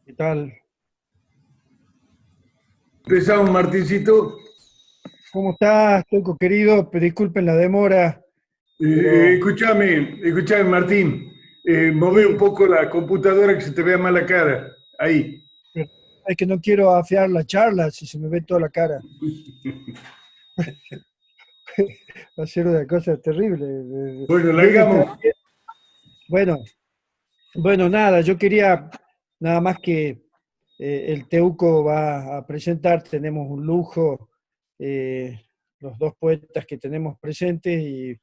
¿Qué tal? Empezamos, Martincito. ¿Cómo estás, Toco querido? Disculpen la demora, pero Escúchame, Martín. Move un sí, poco la computadora que se te vea mal la cara. Ahí. pero es que no quiero afiar la charla si se me ve toda la cara. Va a ser una cosa terrible. Bueno, Bien está. largamos. Bueno, bueno, nada, yo quería nada más que el Teuco va a presentar, tenemos un lujo, eh, los dos poetas que tenemos presentes y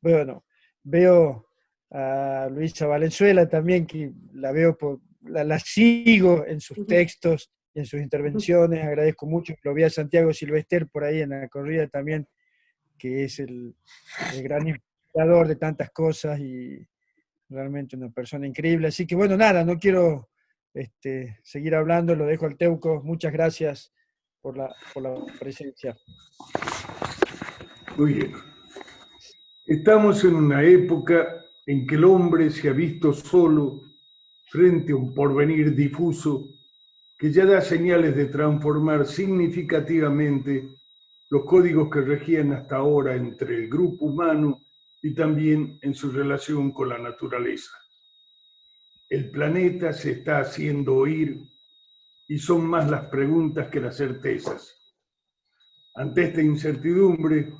bueno, veo a Luisa Valenzuela también, que la veo, la sigo en sus textos y en sus intervenciones, agradezco mucho. Lo vi a Santiago Silvester por ahí en la corrida también, que es el gran inspirador de tantas cosas y realmente una persona increíble. Así que bueno, nada, no quiero seguir hablando, lo dejo al Teuco. Muchas gracias por la presencia. Muy bien. Estamos en una época en que el hombre se ha visto solo frente a un porvenir difuso que ya da señales de transformar significativamente los códigos que regían hasta ahora entre el grupo humano y también en su relación con la naturaleza. El planeta se está haciendo oír y son más las preguntas que las certezas. Ante esta incertidumbre,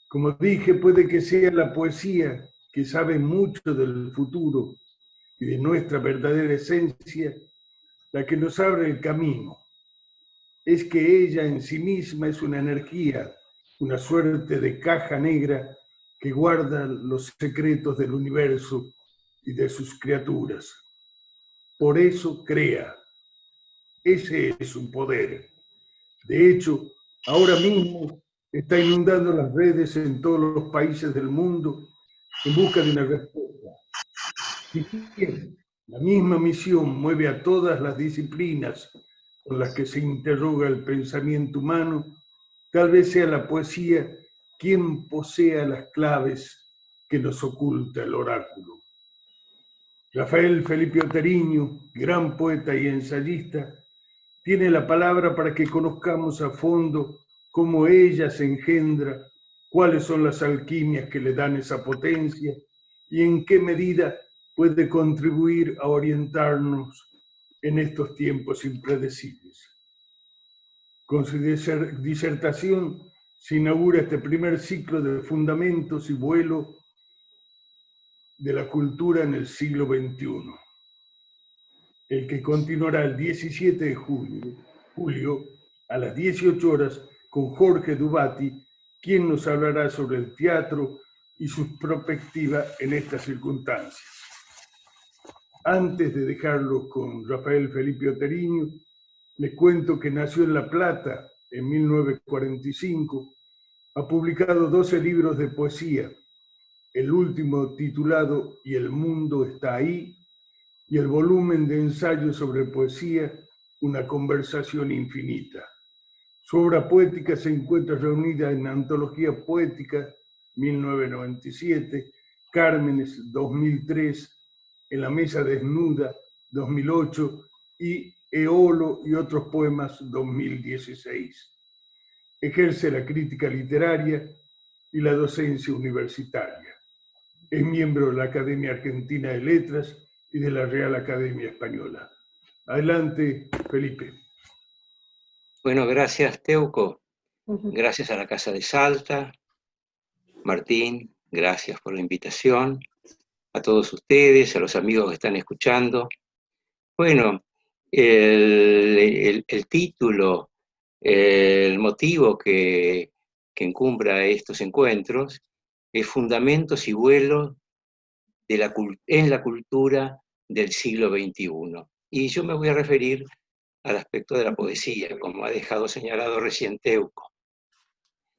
como dije, puede que sea la poesía, que sabe mucho del futuro y de nuestra verdadera esencia, la que nos abre el camino. Es que ella en sí misma es una energía, una suerte de caja negra que guarda los secretos del universo y de sus criaturas. Por eso crea. Ese es su poder. De hecho, ahora mismo está inundando las redes en todos los países del mundo en busca de una respuesta. Si bien la misma misión mueve a todas las disciplinas con las que se interroga el pensamiento humano, tal vez sea la poesía quien posea las claves que nos oculta el oráculo. Rafael Felipe Oteriño, gran poeta y ensayista, tiene la palabra para que conozcamos a fondo cómo ella se engendra, cuáles son las alquimias que le dan esa potencia y en qué medida puede contribuir a orientarnos en estos tiempos impredecibles. Con su disertación se inaugura este primer ciclo de fundamentos y vuelo de la cultura en el siglo XXI, el que continuará el 17 de julio a las 18 horas con Jorge Dubati, quien nos hablará sobre el teatro y su perspectiva en estas circunstancias. Antes de dejarlo con Rafael Felipe Oteriño, les cuento que nació en La Plata en 1945, ha publicado 12 libros de poesía, el último titulado Y el mundo está ahí, y el volumen de ensayos sobre poesía, Una conversación infinita. Su obra poética se encuentra reunida en Antología Poética, 1997, Cármenes, 2003, En la Mesa Desnuda, 2008, y Eolo y otros poemas, 2016. Ejerce la crítica literaria y la docencia universitaria. Es miembro de la Academia Argentina de Letras y de la Real Academia Española. Adelante, Felipe. Bueno, gracias, Teuco. Gracias a la Casa de Salta. Martín, gracias por la invitación. A todos ustedes, a los amigos que están escuchando. Bueno, el título, el motivo que encumbra estos encuentros es Fundamentos y vuelos en la cultura del siglo XXI. Y yo me voy a referir al aspecto de la poesía, como ha dejado señalado recién Teuco.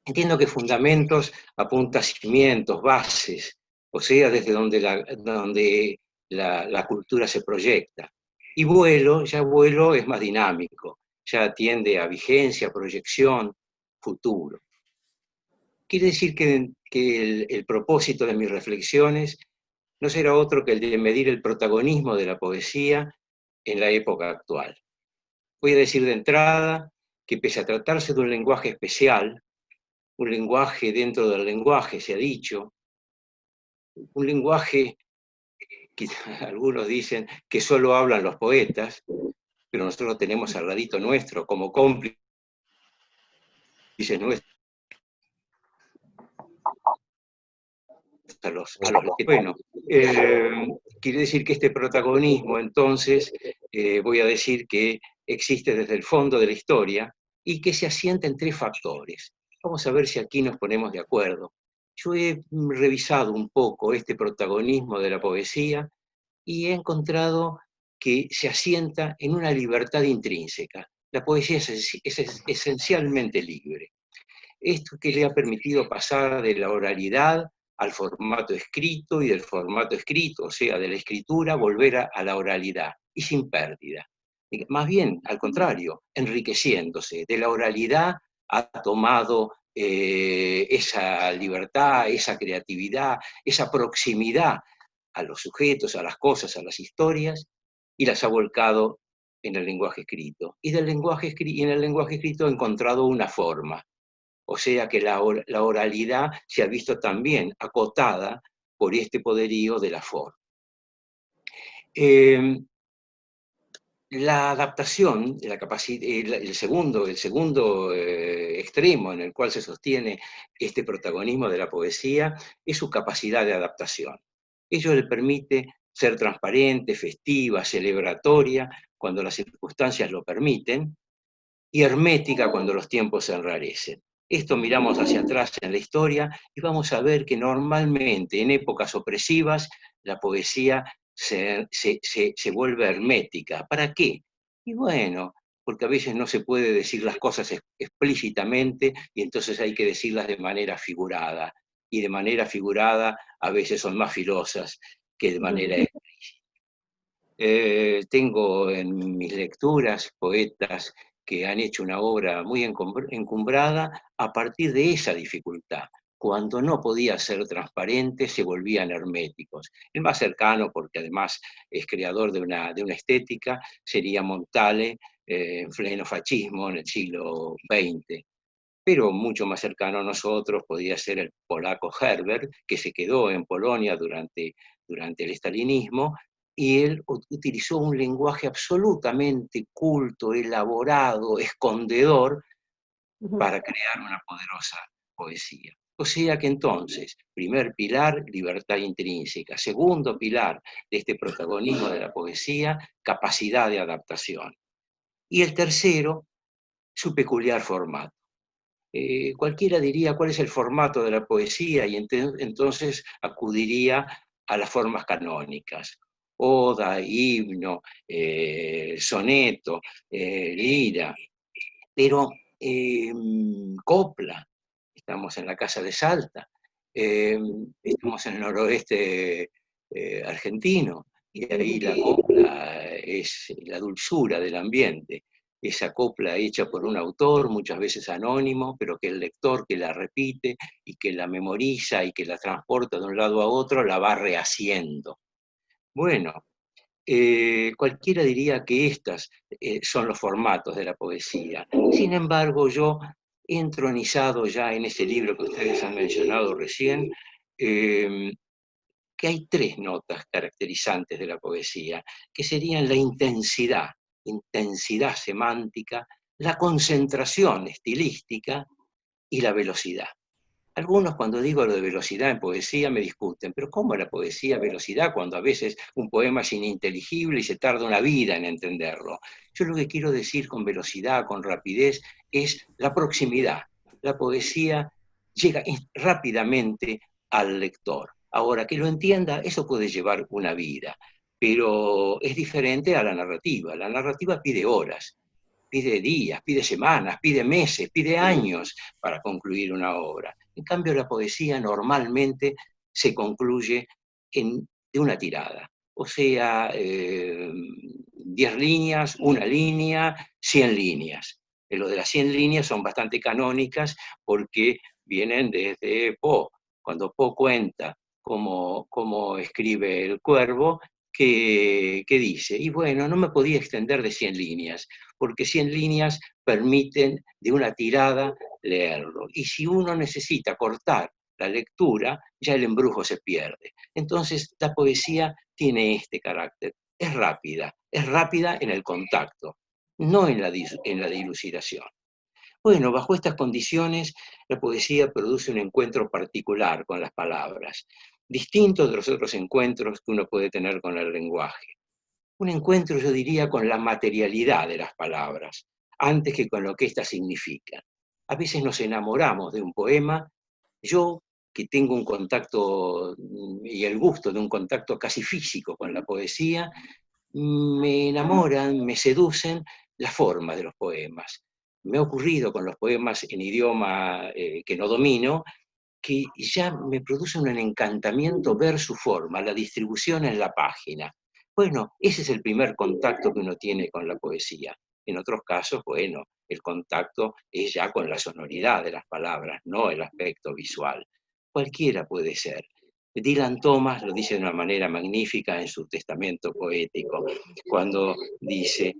Entiendo que fundamentos apunta a cimientos, bases, o sea, desde donde la cultura se proyecta. Y vuelo es más dinámico, ya atiende a vigencia, proyección, futuro. Quiere decir que el propósito de mis reflexiones no será otro que el de medir el protagonismo de la poesía en la época actual. Voy a decir de entrada que pese a tratarse de un lenguaje especial, un lenguaje dentro del lenguaje, se ha dicho, un lenguaje que algunos dicen que solo hablan los poetas, pero nosotros lo tenemos al ladito nuestro, como cómplices nuestros, bueno, quiere decir que este protagonismo, entonces, voy a decir que existe desde el fondo de la historia y que se asienta en tres factores. Vamos a ver si aquí nos ponemos de acuerdo. Yo he revisado un poco este protagonismo de la poesía y he encontrado que se asienta en una libertad intrínseca. La poesía es esencialmente libre. Esto que le ha permitido pasar de la oralidad al formato escrito y del formato escrito, o sea, de la escritura, volver a la oralidad y sin pérdida. Más bien, al contrario, enriqueciéndose. De la oralidad ha tomado esa libertad, esa creatividad, esa proximidad a los sujetos, a las cosas, a las historias, y las ha volcado en el lenguaje escrito. Y en el lenguaje escrito ha encontrado una forma. O sea que la oralidad se ha visto también acotada por este poderío de la forma. La adaptación, el segundo extremo en el cual se sostiene este protagonismo de la poesía es su capacidad de adaptación. Ello le permite ser transparente, festiva, celebratoria, cuando las circunstancias lo permiten, y hermética cuando los tiempos se enrarecen. Esto miramos hacia atrás en la historia y vamos a ver que normalmente en épocas opresivas la poesía se vuelve hermética. ¿Para qué? Y bueno, porque a veces no se puede decir las cosas explícitamente y entonces hay que decirlas de manera figurada. Y de manera figurada a veces son más filosas que de manera explícita. Tengo en mis lecturas poetas que han hecho una obra muy encumbrada a partir de esa dificultad. Cuando no podía ser transparente, se volvían herméticos. El más cercano, porque además es creador de una estética, sería Montale, en pleno fascismo en el siglo XX. Pero mucho más cercano a nosotros podía ser el polaco Herbert, que se quedó en Polonia durante el estalinismo, y él utilizó un lenguaje absolutamente culto, elaborado, escondedor, para crear una poderosa poesía. O sea que entonces, primer pilar, libertad intrínseca. Segundo pilar de este protagonismo de la poesía, capacidad de adaptación. Y el tercero, su peculiar formato. Cualquiera diría cuál es el formato de la poesía y entonces acudiría a las formas canónicas. Oda, himno, soneto, lira, pero copla. Estamos en la Casa de Salta, estamos en el noroeste argentino, y ahí la copla es la dulzura del ambiente. Esa copla hecha por un autor, muchas veces anónimo, pero que el lector que la repite y que la memoriza y que la transporta de un lado a otro, la va rehaciendo. Bueno, cualquiera diría que estos son los formatos de la poesía. Sin embargo, yo he entronizado ya en ese libro que ustedes han mencionado recién, que hay tres notas caracterizantes de la poesía, que serían la intensidad semántica, la concentración estilística y la velocidad. Algunos cuando digo lo de velocidad en poesía me discuten, pero ¿cómo la poesía velocidad cuando a veces un poema es ininteligible y se tarda una vida en entenderlo? Yo lo que quiero decir con velocidad, con rapidez, es la proximidad. La poesía llega rápidamente al lector. Ahora, que lo entienda, eso puede llevar una vida, pero es diferente a la narrativa. La narrativa pide horas, pide días, pide semanas, pide meses, pide años para concluir una obra. En cambio, la poesía normalmente se concluye de una tirada. O sea, 10 líneas, una línea, 100 líneas. Lo de las 100 líneas son bastante canónicas porque vienen desde Poe. Cuando Poe cuenta cómo escribe El Cuervo, que dice, y bueno, no me podía extender de 100 líneas, porque 100 líneas permiten de una tirada leerlo. Y si uno necesita cortar la lectura, ya el embrujo se pierde. Entonces, la poesía tiene este carácter. Es rápida en el contacto, no en la dilucidación. Bueno, bajo estas condiciones, la poesía produce un encuentro particular con las palabras, distinto de los otros encuentros que uno puede tener con el lenguaje. Un encuentro, yo diría, con la materialidad de las palabras, antes que con lo que éstas significan. A veces nos enamoramos de un poema. Yo, que tengo un contacto y el gusto de un contacto casi físico con la poesía, me enamoran, me seducen la forma de los poemas. Me ha ocurrido con los poemas en idioma que no domino, que ya me produce un encantamiento ver su forma, la distribución en la página. Bueno, ese es el primer contacto que uno tiene con la poesía. En otros casos, bueno, el contacto es ya con la sonoridad de las palabras, no el aspecto visual. Cualquiera puede ser. Dylan Thomas lo dice de una manera magnífica en su testamento poético, cuando dice,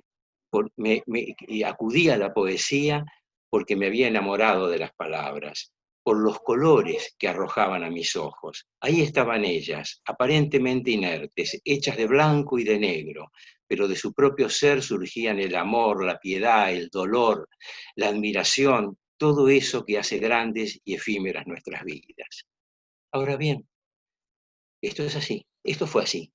acudí a la poesía porque me había enamorado de las palabras, por los colores que arrojaban a mis ojos. Ahí estaban ellas, aparentemente inertes, hechas de blanco y de negro, pero de su propio ser surgían el amor, la piedad, el dolor, la admiración, todo eso que hace grandes y efímeras nuestras vidas. Ahora bien, esto es así, esto fue así.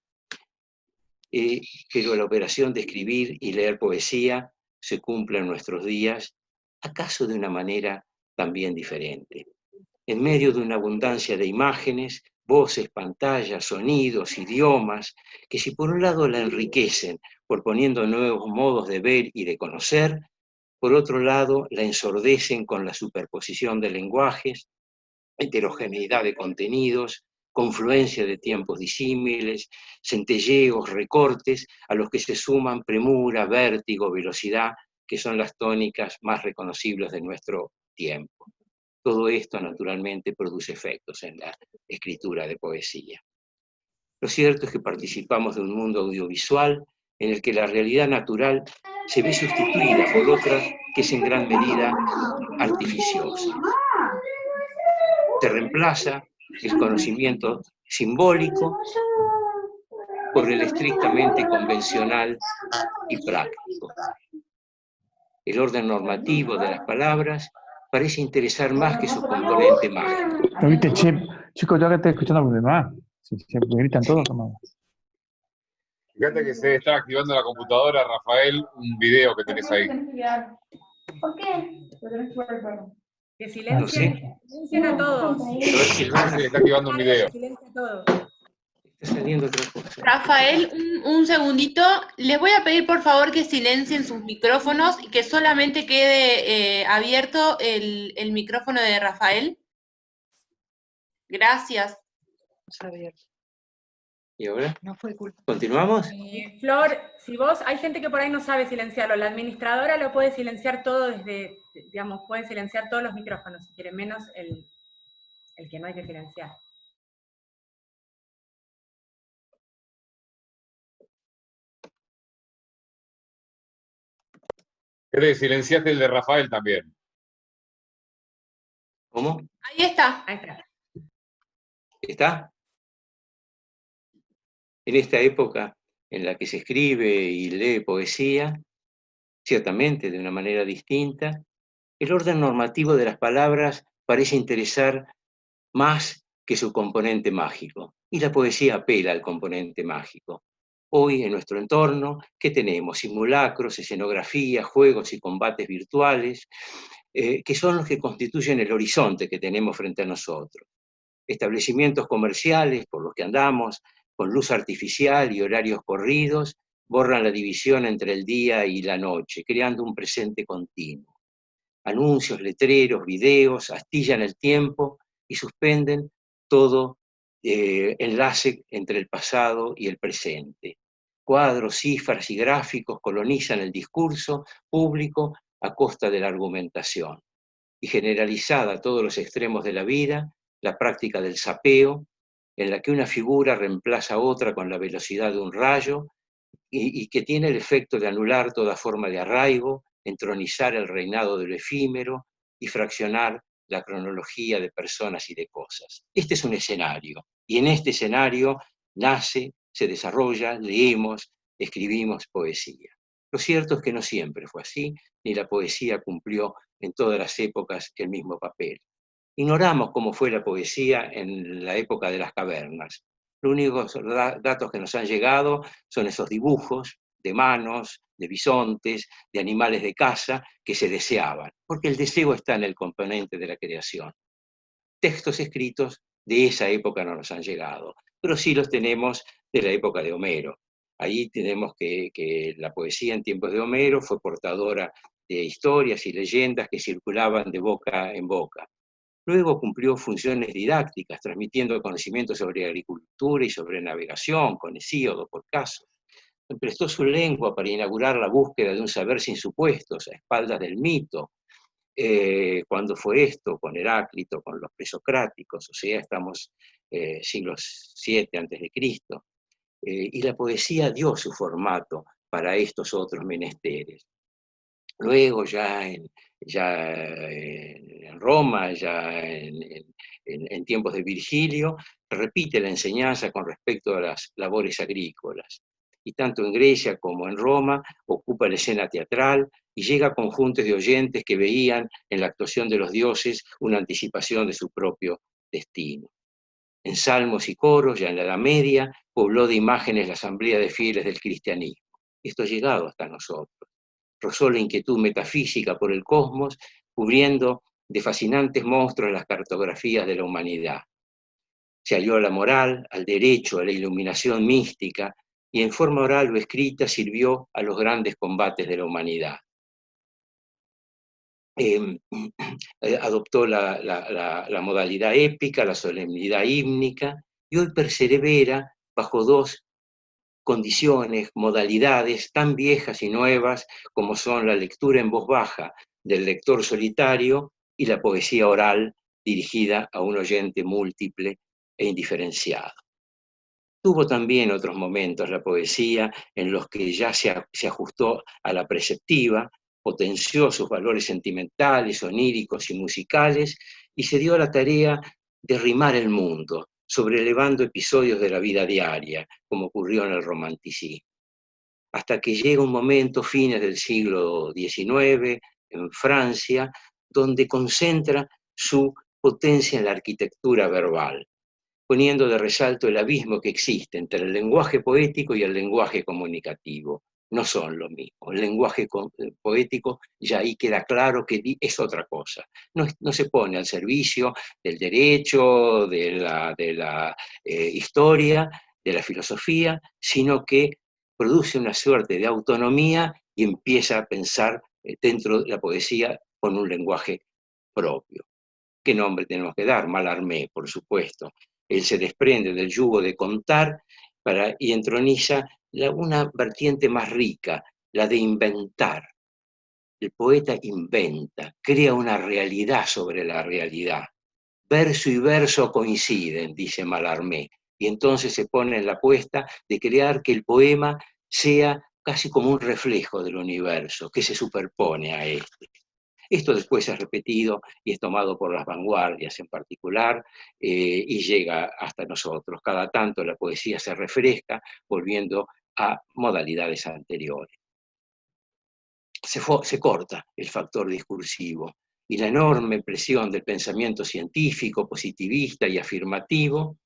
Pero la operación de escribir y leer poesía se cumple en nuestros días, acaso de una manera también diferente. En medio de una abundancia de imágenes, voces, pantallas, sonidos, idiomas, que si por un lado la enriquecen, proponiendo nuevos modos de ver y de conocer, por otro lado la ensordecen con la superposición de lenguajes, heterogeneidad de contenidos, confluencia de tiempos disímiles, centelleos, recortes, a los que se suman premura, vértigo, velocidad, que son las tónicas más reconocibles de nuestro tiempo. Todo esto, naturalmente, produce efectos en la escritura de poesía. Lo cierto es que participamos de un mundo audiovisual en el que la realidad natural se ve sustituida por otra que es en gran medida artificiosa. Se reemplaza el conocimiento simbólico por el estrictamente convencional y práctico. El orden normativo de las palabras parece interesar más que su componente mágico. ¿Lo viste, chico, ya que estoy escuchando los demás? Si se gritan todos, ¿cómo? Fíjate que se está activando la computadora, Rafael, un video que tenés ahí. ¿Por qué? Que silencien a todos. Se está activando un video. Silencia a todos. Está saliendo otra cosa. Rafael, un segundito. Les voy a pedir por favor que silencien sus micrófonos y que solamente quede abierto el micrófono de Rafael. Gracias. ¿Y ahora? No fue culpa. ¿Continuamos? Flor, si vos, hay gente que por ahí no sabe silenciarlo, la administradora lo puede silenciar todo desde, digamos, puede silenciar todos los micrófonos, si quiere, menos el que no hay que silenciar. ¿Querés? Silenciaste el de Rafael también. ¿Cómo? Ahí está. Ahí está. ¿Está? En esta época en la que se escribe y lee poesía, ciertamente de una manera distinta, el orden normativo de las palabras parece interesar más que su componente mágico, y la poesía apela al componente mágico. Hoy en nuestro entorno, ¿qué tenemos? Simulacros, escenografías, juegos y combates virtuales, que son los que constituyen el horizonte que tenemos frente a nosotros. Establecimientos comerciales por los que andamos, con luz artificial y horarios corridos, borran la división entre el día y la noche, creando un presente continuo. Anuncios, letreros, videos, astillan el tiempo y suspenden todo enlace entre el pasado y el presente. Cuadros, cifras y gráficos colonizan el discurso público a costa de la argumentación. Y generalizada a todos los extremos de la vida, la práctica del sapeo, en la que una figura reemplaza a otra con la velocidad de un rayo y que tiene el efecto de anular toda forma de arraigo, entronizar el reinado de lo efímero y fraccionar la cronología de personas y de cosas. Este es un escenario, y en este escenario nace, se desarrolla, leemos, escribimos poesía. Lo cierto es que no siempre fue así, ni la poesía cumplió en todas las épocas el mismo papel. Ignoramos cómo fue la poesía en la época de las cavernas. Los únicos datos que nos han llegado son esos dibujos de manos, de bisontes, de animales de caza que se deseaban, porque el deseo está en el componente de la creación. Textos escritos de esa época no nos han llegado, pero sí los tenemos de la época de Homero. Ahí tenemos que la poesía en tiempos de Homero fue portadora de historias y leyendas que circulaban de boca en boca. Luego cumplió funciones didácticas, transmitiendo conocimientos sobre agricultura y sobre navegación, con Hesíodo, por caso. Emprestó su lengua para inaugurar la búsqueda de un saber sin supuestos, a espaldas del mito. ¿Cuándo fue esto? Con Heráclito, con los presocráticos, o sea, estamos siglos VII a.C. Y la poesía dio su formato para estos otros menesteres. Luego ya en Roma, ya en tiempos de Virgilio, repite la enseñanza con respecto a las labores agrícolas. Y tanto en Grecia como en Roma ocupa la escena teatral y llega a conjuntos de oyentes que veían en la actuación de los dioses una anticipación de su propio destino. En salmos y coros, ya en la Edad Media, pobló de imágenes la asamblea de fieles del cristianismo. Esto ha llegado hasta nosotros. Rozó la inquietud metafísica por el cosmos, cubriendo de fascinantes monstruos las cartografías de la humanidad. Se halló a la moral, al derecho, a la iluminación mística, y en forma oral o escrita sirvió a los grandes combates de la humanidad. Adoptó la modalidad épica, la solemnidad hímnica, y hoy persevera bajo dos condiciones, modalidades tan viejas y nuevas como son la lectura en voz baja del lector solitario y la poesía oral dirigida a un oyente múltiple e indiferenciado. Tuvo también otros momentos la poesía en los que ya se ajustó a la preceptiva, potenció sus valores sentimentales, oníricos y musicales y se dio a la tarea de rimar el mundo, sobrelevando episodios de la vida diaria, como ocurrió en el romanticismo. Hasta que llega un momento, fines del siglo XIX, en Francia, donde concentra su potencia en la arquitectura verbal, poniendo de resalto el abismo que existe entre el lenguaje poético y el lenguaje comunicativo. No son lo mismo. El lenguaje poético ya ahí queda claro que es otra cosa. No se pone al servicio del derecho, de la historia, de la filosofía, sino que produce una suerte de autonomía y empieza a pensar dentro de la poesía con un lenguaje propio. ¿Qué nombre tenemos que dar? Mallarmé, por supuesto. Él se desprende del yugo de contar y entroniza una vertiente más rica, la de inventar. El poeta inventa, crea una realidad sobre la realidad. Verso y verso coinciden, dice Mallarmé, y entonces se pone en la apuesta de crear que el poema sea casi como un reflejo del universo, que se superpone a este. Esto después es repetido y es tomado por las vanguardias en particular y llega hasta nosotros. Cada tanto la poesía se refresca volviendo a modalidades anteriores. Se corta el factor discursivo y la enorme presión del pensamiento científico, positivista y afirmativo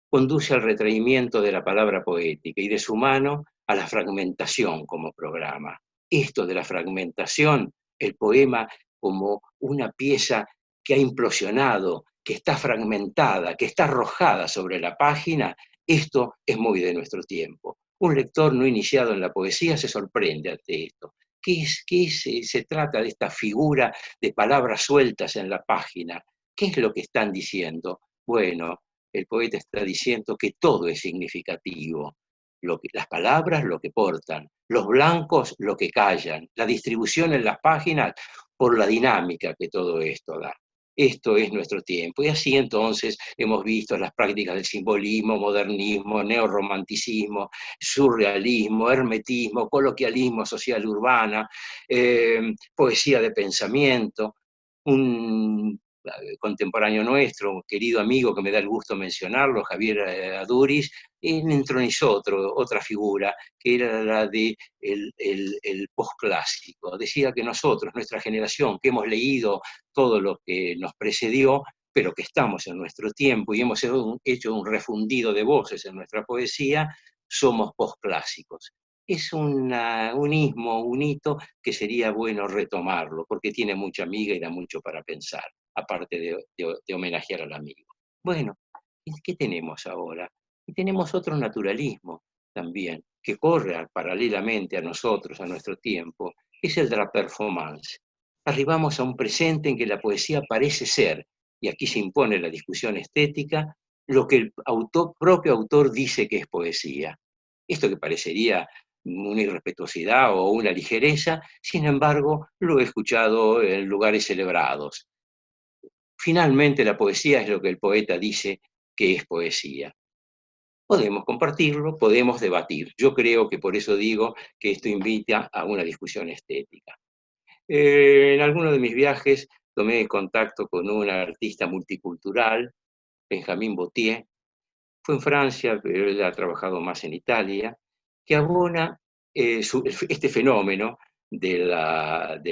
conduce al retraimiento de la palabra poética y de su mano a la fragmentación como programa. Esto de la fragmentación, el poema como una pieza que ha implosionado, que está fragmentada, que está arrojada sobre la página, esto es muy de nuestro tiempo. Un lector no iniciado en la poesía se sorprende ante esto. ¿Qué se trata de esta figura de palabras sueltas en la página? ¿Qué es lo que están diciendo? Bueno, el poeta está diciendo que todo es significativo. Las palabras lo que portan, los blancos lo que callan, la distribución en las páginas por la dinámica que todo esto da. Esto es nuestro tiempo. Y así entonces hemos visto las prácticas del simbolismo, modernismo, neorromanticismo, surrealismo, hermetismo, coloquialismo social urbana, poesía de pensamiento. Un contemporáneo nuestro, un querido amigo que me da el gusto mencionarlo, Javier Aduriz, entronizó otra figura, que era la de el posclásico. Decía que nosotros, nuestra generación, que hemos leído todo lo que nos precedió, pero que estamos en nuestro tiempo y hemos hecho un refundido de voces en nuestra poesía, somos posclásicos. Es un ismo, un hito que sería bueno retomarlo, porque tiene mucha miga y da mucho para pensar, aparte de homenajear al amigo. Bueno, ¿qué tenemos ahora? Y tenemos otro naturalismo también, que corre paralelamente a nosotros, a nuestro tiempo, es el de la performance. Arribamos a un presente en que la poesía parece ser, y aquí se impone la discusión estética, lo que el propio autor dice que es poesía. Esto que parecería una irrespetuosidad o una ligereza, sin embargo, lo he escuchado en lugares celebrados. Finalmente, la poesía es lo que el poeta dice que es poesía. Podemos compartirlo, podemos debatir. Yo creo que por eso digo que esto invita a una discusión estética. En alguno de mis viajes tomé contacto con un artista multicultural, Benjamin Boutier. Fue en Francia, pero él ha trabajado más en Italia, que abona este fenómeno de la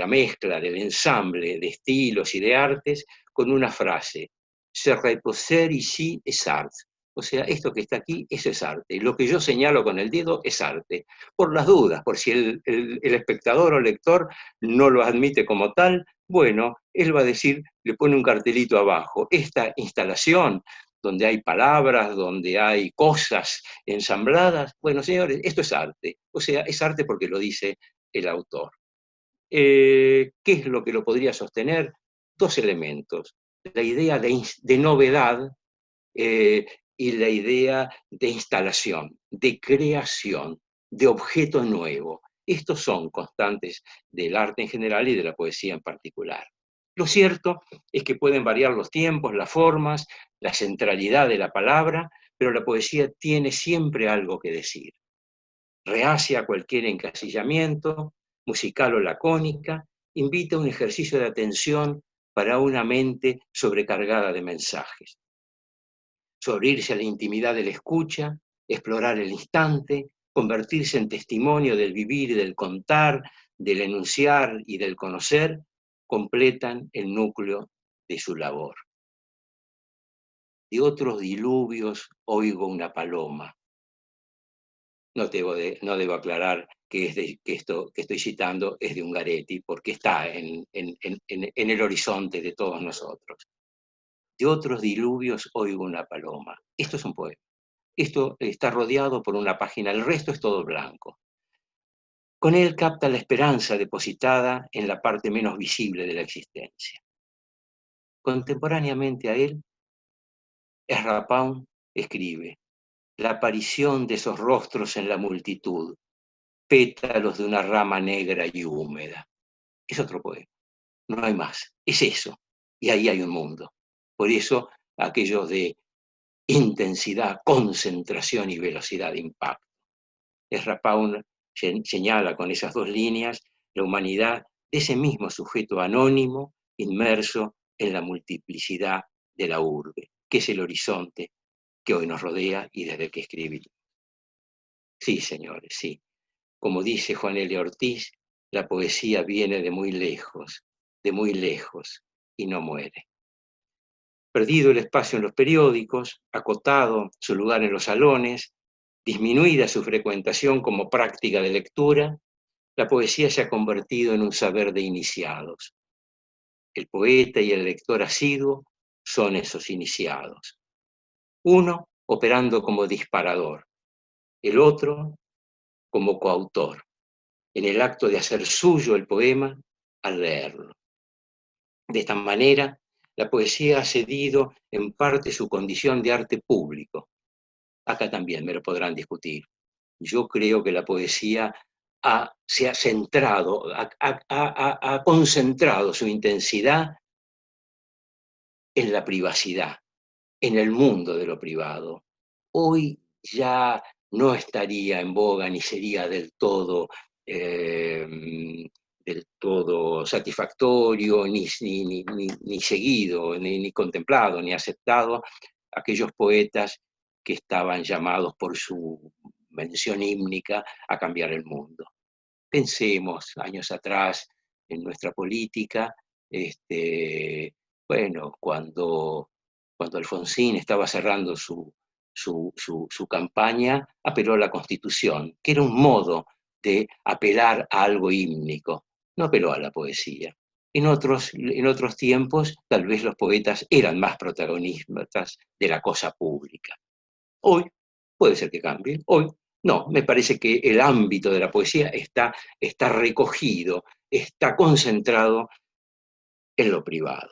mezcla, del ensamble de estilos y de artes con una frase: se reposer ici es art. O sea, esto que está aquí, eso es arte. Lo que yo señalo con el dedo es arte. Por las dudas, por si el espectador o lector no lo admite como tal, bueno, él va a decir, le pone un cartelito abajo: esta instalación, donde hay palabras, donde hay cosas ensambladas, bueno, señores, esto es arte. O sea, es arte porque lo dice el autor. ¿Qué es lo que lo podría sostener? Dos elementos: la idea de novedad y la idea de instalación, de creación, de objeto nuevo. Estos son constantes del arte en general y de la poesía en particular. Lo cierto es que pueden variar los tiempos, las formas, la centralidad de la palabra, pero la poesía tiene siempre algo que decir. Reacia a cualquier encasillamiento, musical o lacónica, invita a un ejercicio de atención para una mente sobrecargada de mensajes. Abrirse a la intimidad de la escucha, explorar el instante, convertirse en testimonio del vivir y del contar, del enunciar y del conocer, completan el núcleo de su labor. De otros diluvios oigo una paloma. No debo aclarar que esto que estoy citando es de Ungaretti, porque está en el horizonte de todos nosotros. De otros diluvios oigo una paloma. Esto es un poema. Esto está rodeado por una página, el resto es todo blanco. Con él capta la esperanza depositada en la parte menos visible de la existencia. Contemporáneamente a él, Ezra Pound escribe: la aparición de esos rostros en la multitud, pétalos de una rama negra y húmeda. Es otro poema, no hay más, es eso, y ahí hay un mundo. Por eso aquellos de intensidad, concentración y velocidad de impacto. Ezra Pound señala con esas dos líneas la humanidad de ese mismo sujeto anónimo, inmerso en la multiplicidad de la urbe, que es el horizonte que hoy nos rodea y desde el que escribimos. Sí, señores, sí. Como dice Juan L. Ortiz, la poesía viene de muy lejos, y no muere. Perdido el espacio en los periódicos, acotado su lugar en los salones, disminuida su frecuentación como práctica de lectura, la poesía se ha convertido en un saber de iniciados. El poeta y el lector asiduo son esos iniciados. Uno operando como disparador, el otro como coautor, en el acto de hacer suyo el poema al leerlo. De esta manera, la poesía ha cedido en parte su condición de arte público. Acá también me lo podrán discutir. Yo creo que la poesía se ha centrado, ha concentrado su intensidad en la privacidad, en el mundo de lo privado. Hoy ya no estaría en boga ni sería del todo satisfactorio, ni seguido, ni contemplado, ni aceptado aquellos poetas que estaban llamados por su mención hímnica a cambiar el mundo. Pensemos años atrás en nuestra política, cuando Alfonsín estaba cerrando su campaña, apeló a la Constitución, que era un modo de apelar a algo hímnico, no apeló a la poesía. En otros tiempos, tal vez los poetas eran más protagonistas de la cosa pública. Hoy puede ser que cambie, hoy no, me parece que el ámbito de la poesía está recogido, está concentrado en lo privado.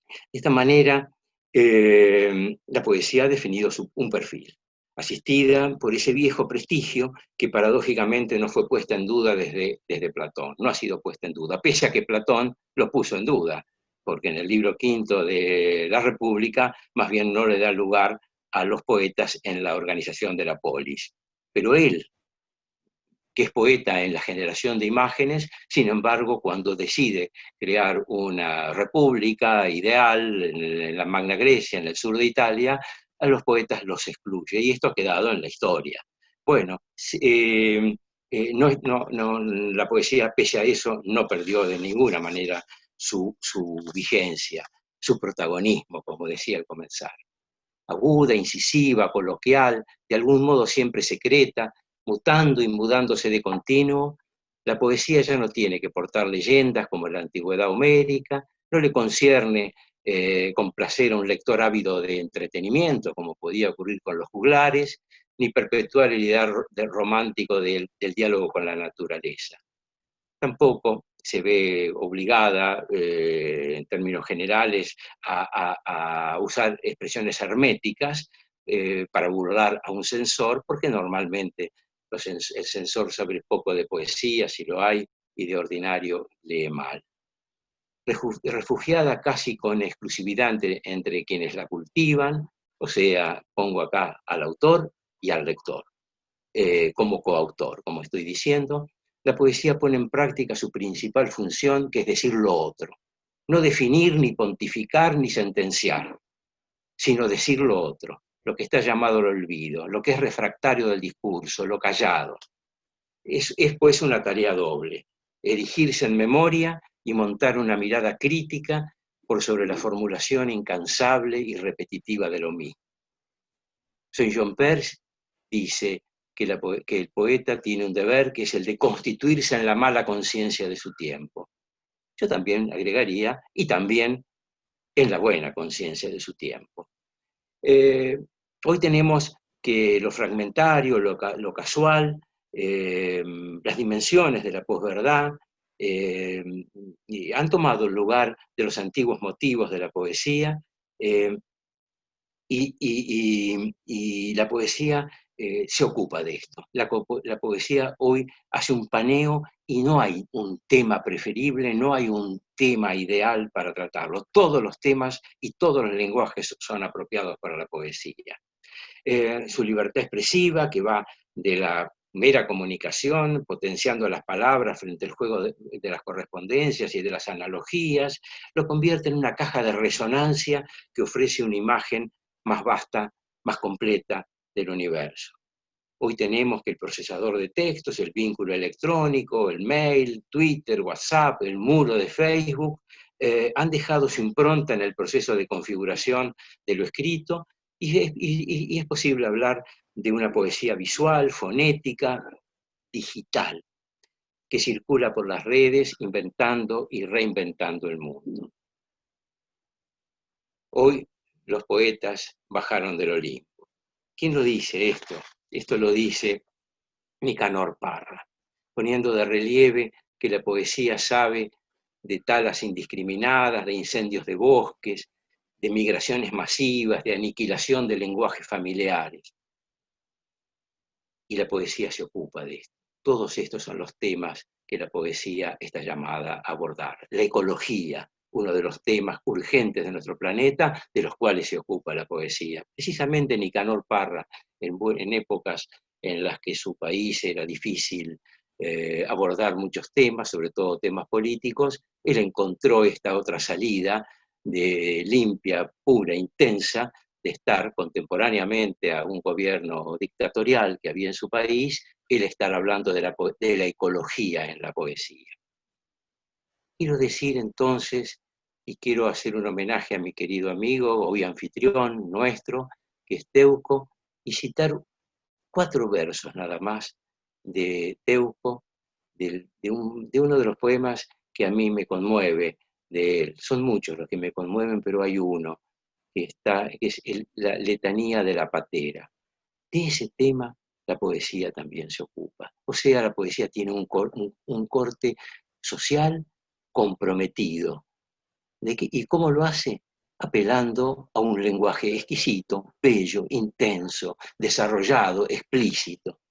De esta manera, la poesía ha definido un perfil, asistida por ese viejo prestigio que paradójicamente no fue puesta en duda desde Platón, no ha sido puesta en duda, pese a que Platón lo puso en duda, porque en el libro quinto de la República más bien no le da lugar a los poetas en la organización de la polis. Pero él, que es poeta en la generación de imágenes, sin embargo, cuando decide crear una república ideal en la Magna Grecia, en el sur de Italia, a los poetas los excluye, y esto ha quedado en la historia. Bueno, la poesía, pese a eso, no perdió de ninguna manera su vigencia, su protagonismo, como decía al comenzar. Aguda, incisiva, coloquial, de algún modo siempre secreta, mutando y mudándose de continuo, la poesía ya no tiene que portar leyendas como en la antigüedad homérica, no le concierne complacer a un lector ávido de entretenimiento, como podía ocurrir con los juglares, ni perpetuar el ideal romántico del diálogo con la naturaleza. Tampoco se ve obligada, en términos generales, a usar expresiones herméticas para burlar a un censor, porque normalmente el censor sabe poco de poesía, si lo hay, y de ordinario lee mal. Refugiada casi con exclusividad entre quienes la cultivan, o sea, pongo acá al autor y al lector, como coautor, como estoy diciendo. La poesía pone en práctica su principal función, que es decir lo otro. No definir, ni pontificar, ni sentenciar, sino decir lo otro, lo que está llamado al olvido, lo que es refractario del discurso, lo callado. Es pues una tarea doble, erigirse en memoria y montar una mirada crítica por sobre la formulación incansable y repetitiva de lo mismo. Saint-Jean Perse dice que el poeta tiene un deber, que es el de constituirse en la mala conciencia de su tiempo. Yo también agregaría, y también en la buena conciencia de su tiempo. Hoy tenemos que lo fragmentario, lo casual, las dimensiones de la posverdad, han tomado el lugar de los antiguos motivos de la poesía, y la poesía se ocupa de esto. La poesía hoy hace un paneo y no hay un tema preferible, no hay un tema ideal para tratarlo. Todos los temas y todos los lenguajes son apropiados para la poesía. Su libertad expresiva, que va de la mera comunicación, potenciando las palabras frente al juego de las correspondencias y de las analogías, lo convierte en una caja de resonancia que ofrece una imagen más vasta, más completa del universo. Hoy tenemos que el procesador de textos, el vínculo electrónico, el mail, Twitter, WhatsApp, el muro de Facebook, han dejado su impronta en el proceso de configuración de lo escrito, y es posible hablar de una poesía visual, fonética, digital, que circula por las redes inventando y reinventando el mundo. Hoy los poetas bajaron del Olimpo. ¿Quién lo dice esto? Esto lo dice Nicanor Parra, poniendo de relieve que la poesía sabe de talas indiscriminadas, de incendios de bosques, de migraciones masivas, de aniquilación de lenguajes familiares. Y la poesía se ocupa de esto. todos estos son los temas que la poesía está llamada a abordar. La ecología, uno de los temas urgentes de nuestro planeta, de los cuales se ocupa la poesía. Precisamente Nicanor Parra, en épocas en las que su país era difícil abordar muchos temas, sobre todo temas políticos, él encontró esta otra salida de limpia, pura, intensa, de estar contemporáneamente a un gobierno dictatorial que había en su país, él estar hablando de la ecología en la poesía. Quiero decir entonces, y quiero hacer un homenaje a mi querido amigo, hoy anfitrión nuestro, que es Teuco, y citar 4 versos nada más de Teuco, de uno de los poemas que a mí me conmueve de él. Son muchos los que me conmueven, pero hay uno que es la letanía de la patera. De ese tema la poesía también se ocupa. O sea, la poesía tiene un corte social comprometido. ¿Y cómo lo hace? Apelando a un lenguaje exquisito, bello, intenso, desarrollado, explícito.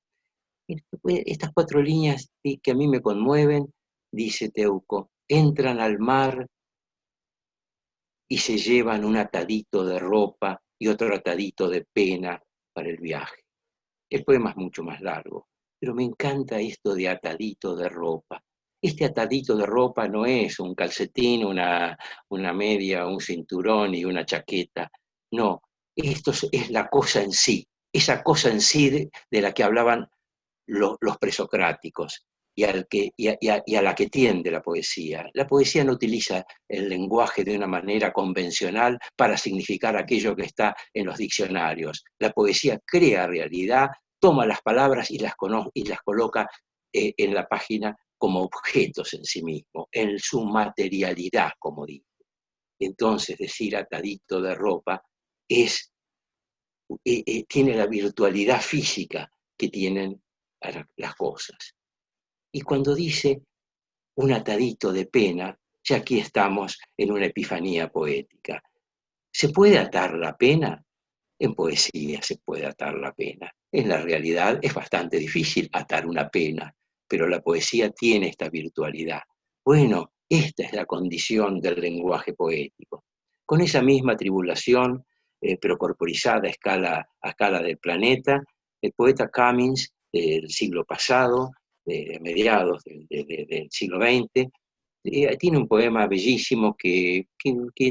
Estas 4 líneas que a mí me conmueven, dice Teuco, entran al mar y se llevan un atadito de ropa y otro atadito de pena para el viaje. El poema es mucho más largo, pero me encanta esto de atadito de ropa. Este atadito de ropa no es un calcetín, una media, un cinturón y una chaqueta. No, esto es la cosa en sí, esa cosa en sí de la que hablaban los presocráticos y a la que tiende la poesía. La poesía no utiliza el lenguaje de una manera convencional para significar aquello que está en los diccionarios. La poesía crea realidad, toma las palabras y las coloca en la página como objetos en sí mismo, en su materialidad, como digo. Entonces, decir atadito de ropa tiene la virtualidad física que tienen las cosas. Y cuando dice un atadito de pena, ya aquí estamos en una epifanía poética. ¿Se puede atar la pena? En poesía se puede atar la pena. En la realidad es bastante difícil atar una pena, pero la poesía tiene esta virtualidad. Bueno, esta es la condición del lenguaje poético. Con esa misma tribulación, pero corporizada a escala del planeta, el poeta Cummings del siglo pasado, de mediados del siglo XX, tiene un poema bellísimo que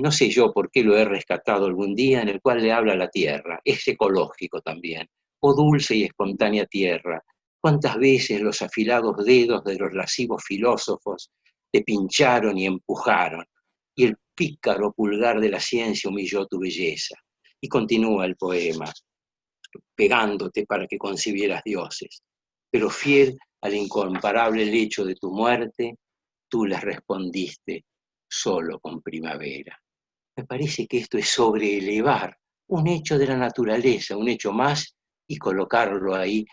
no sé yo por qué lo he rescatado algún día, en el cual le habla a la tierra. Es ecológico también. Oh dulce y espontánea tierra, cuántas veces los afilados dedos de los lascivos filósofos te pincharon y empujaron, y el pícaro pulgar de la ciencia humilló tu belleza. Y continúa el poema, pegándote para que concibieras dioses. Pero fiel al incomparable lecho de tu muerte, tú les respondiste solo con primavera. Me parece que esto es sobreelevar un hecho de la naturaleza, un hecho más, y colocarlo ahí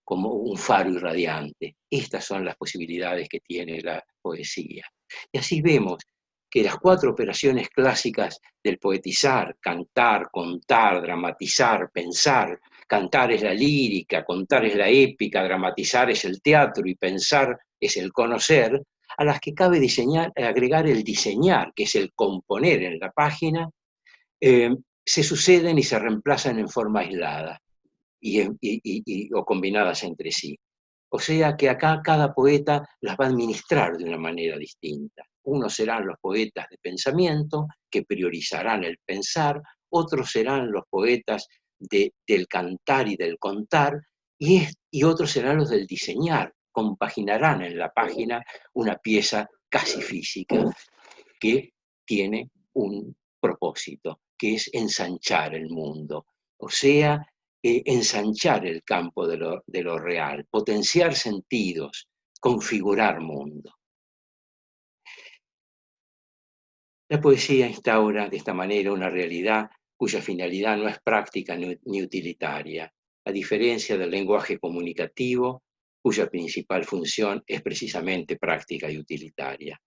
como un faro irradiante. Estas son las posibilidades que tiene la poesía. Y así vemos que las 4 operaciones clásicas del poetizar, cantar, contar, dramatizar, pensar, cantar es la lírica, contar es la épica, dramatizar es el teatro y pensar es el conocer, a las que cabe agregar el diseñar, que es el componer en la página, se suceden y se reemplazan en forma aislada o combinadas entre sí. O sea que acá cada poeta las va a administrar de una manera distinta. Unos serán los poetas de pensamiento, que priorizarán el pensar, otros serán los poetas del cantar y del contar, y otros serán los del diseñar, compaginarán en la página una pieza casi física que tiene un propósito, que es ensanchar el mundo. O sea, ensanchar el campo de lo real, potenciar sentidos, configurar mundo. La poesía instaura de esta manera una realidad cuya finalidad no es práctica ni utilitaria, a diferencia del lenguaje comunicativo, cuya principal función es precisamente práctica y utilitaria.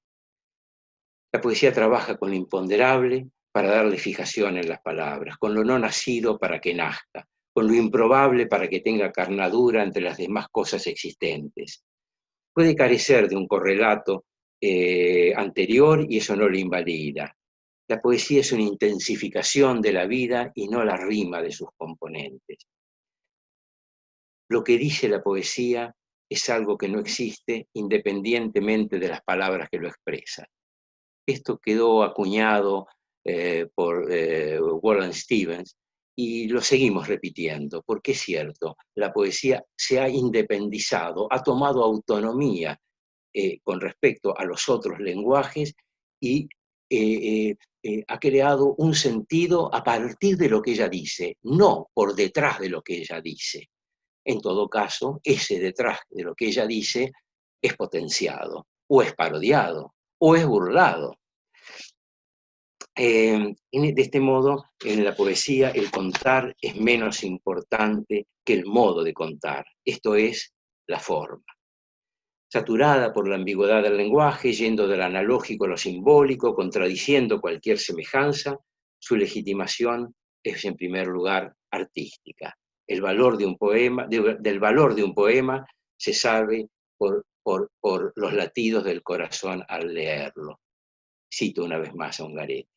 La poesía trabaja con lo imponderable para darle fijación en las palabras, con lo no nacido para que nazca, con lo improbable para que tenga carnadura entre las demás cosas existentes. puede carecer de un correlato anterior y eso no lo invalida. La poesía es una intensificación de la vida y no la rima de sus componentes. Lo que dice la poesía es algo que no existe independientemente de las palabras que lo expresan. Esto quedó acuñado por Wallace Stevens y lo seguimos repitiendo, porque es cierto, la poesía se ha independizado, ha tomado autonomía con respecto a los otros lenguajes y ha creado un sentido a partir de lo que ella dice, no por detrás de lo que ella dice. En todo caso, ese detrás de lo que ella dice es potenciado, o es parodiado, o es burlado. De este modo, en la poesía el contar es menos importante que el modo de contar, esto es, la forma. Saturada por la ambigüedad del lenguaje, yendo del analógico a lo simbólico, contradiciendo cualquier semejanza, su legitimación es en primer lugar artística. El valor de un poema, del valor de un poema se sabe por los latidos del corazón al leerlo. Cito una vez más a Ungaretti.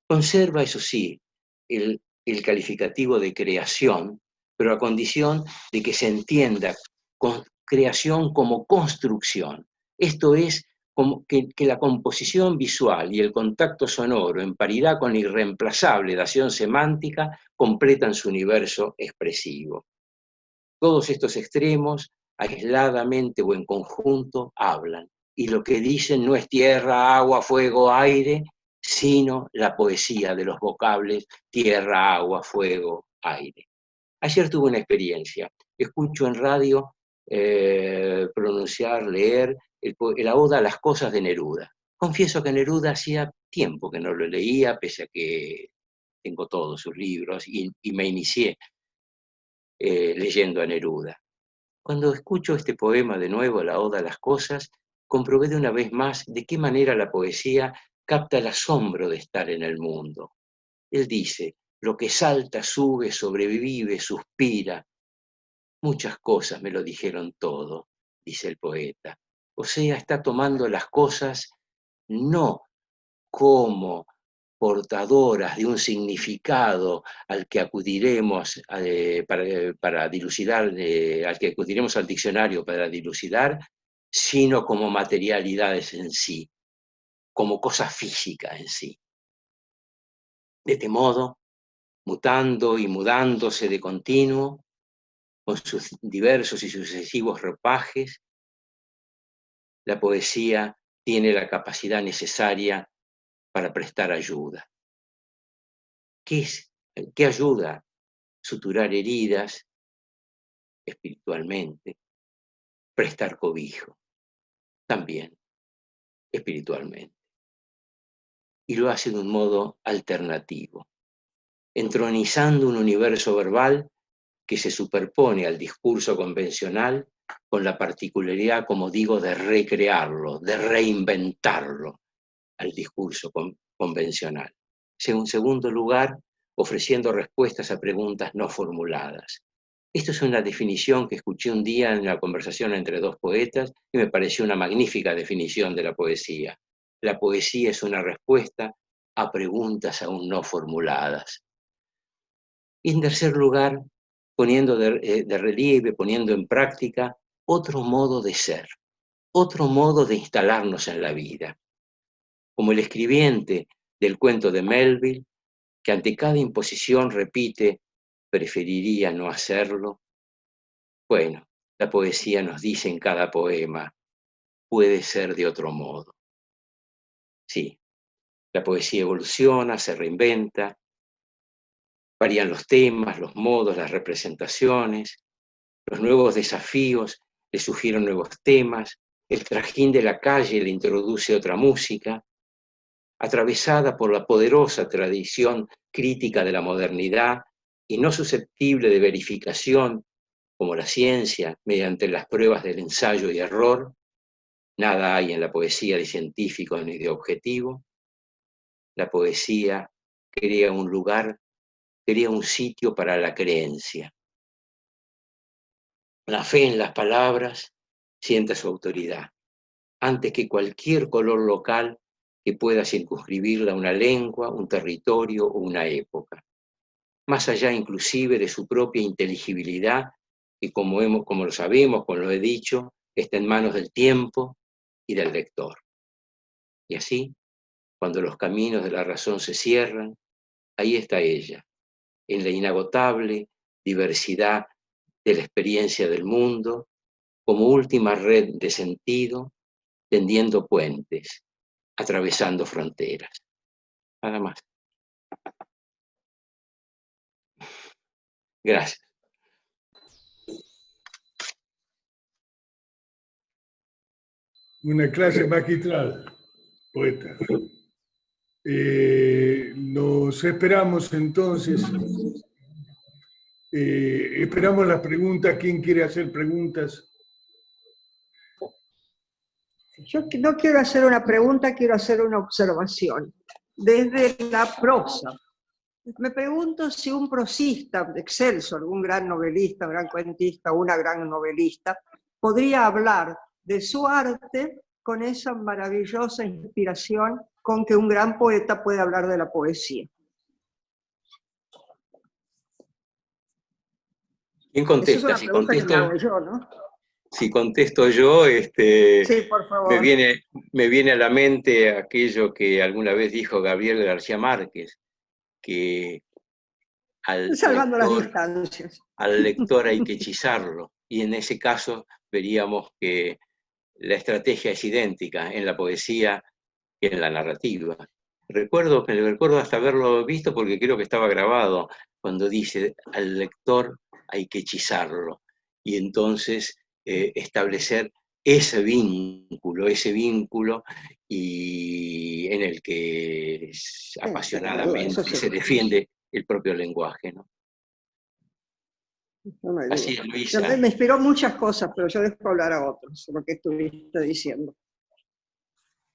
Conserva, eso sí, el calificativo de creación, pero a condición de que se entienda creación como construcción. Esto es, como que la composición visual y el contacto sonoro, en paridad con la irreemplazable dación semántica, completan su universo expresivo. Todos estos extremos, aisladamente o en conjunto, hablan, y lo que dicen no es tierra, agua, fuego, aire, sino la poesía de los vocables tierra, agua, fuego, aire. Ayer tuve una experiencia. Escucho en radio pronunciar, leer la Oda a las cosas de Neruda. Confieso que Neruda hacía tiempo que no lo leía, pese a que tengo todos sus libros y me inicié leyendo a Neruda. Cuando escucho este poema de nuevo, la Oda a las cosas, comprobé de una vez más de qué manera la poesía capta el asombro de estar en el mundo. Él dice, lo que salta, sube, sobrevive, suspira. Muchas cosas me lo dijeron todo, dice el poeta. O sea, está tomando las cosas no como portadoras de un significado al que acudiremos para dilucidar, al que acudiremos al diccionario para dilucidar, sino como materialidades en sí, como cosa física en sí. De este modo, mutando y mudándose de continuo, con sus diversos y sucesivos ropajes, la poesía tiene la capacidad necesaria para prestar ayuda. ¿Qué ayuda? Suturar heridas espiritualmente, prestar cobijo, también espiritualmente. Y lo hace de un modo alternativo, entronizando un universo verbal que se superpone al discurso convencional con la particularidad, como digo, de recrearlo, de reinventarlo al discurso convencional. En segundo lugar, ofreciendo respuestas a preguntas no formuladas. Esto es una definición que escuché un día en la conversación entre dos poetas y me pareció una magnífica definición de la poesía. La poesía es una respuesta a preguntas aún no formuladas. Y en tercer lugar, poniendo de relieve, poniendo en práctica otro modo de ser, otro modo de instalarnos en la vida. Como el escribiente del cuento de Melville, que ante cada imposición repite, preferiría no hacerlo. Bueno, la poesía nos dice en cada poema, puede ser de otro modo. Sí, la poesía evoluciona, se reinventa, varían los temas, los modos, las representaciones, los nuevos desafíos le sugieren nuevos temas, el trajín de la calle le introduce otra música, atravesada por la poderosa tradición crítica de la modernidad y no susceptible de verificación como la ciencia mediante las pruebas del ensayo y error, nada hay en la poesía de científico ni de objetivo. La poesía crea un lugar, crea un sitio para la creencia. La fe en las palabras sienta su autoridad, antes que cualquier color local que pueda circunscribirla a una lengua, un territorio o una época. Más allá inclusive de su propia inteligibilidad, que como lo sabemos, como lo he dicho, está en manos del tiempo y del lector. Y así, cuando los caminos de la razón se cierran, ahí está ella, en la inagotable diversidad de la experiencia del mundo, como última red de sentido, tendiendo puentes, atravesando fronteras. Nada más. Gracias. Una clase magistral, poeta. Nos esperamos entonces. Esperamos las preguntas. ¿Quién quiere hacer preguntas? Yo no quiero hacer una pregunta, quiero hacer una observación. Desde la prosa, me pregunto si un prosista excelso, algún gran novelista, gran cuentista, una gran novelista, podría hablar de su arte con esa maravillosa inspiración con que un gran poeta puede hablar de la poesía. ¿Quién contesta? Esa es una Si pregunta contesto, que me hago yo, ¿no? si contesto yo, Sí, por favor. me viene a la mente aquello que alguna vez dijo Gabriel García Márquez, que Salvando las distancias. al lector hay que hechizarlo, y en ese caso veríamos que la estrategia es idéntica en la poesía que en la narrativa. Recuerdo hasta haberlo visto porque creo que estaba grabado, cuando dice al lector hay que hechizarlo, y entonces establecer ese vínculo y en el que apasionadamente se defiende el propio lenguaje, ¿no? No me Así es, Luisa. Me inspiró muchas cosas, pero yo dejo hablar a otros, lo que estuviste diciendo.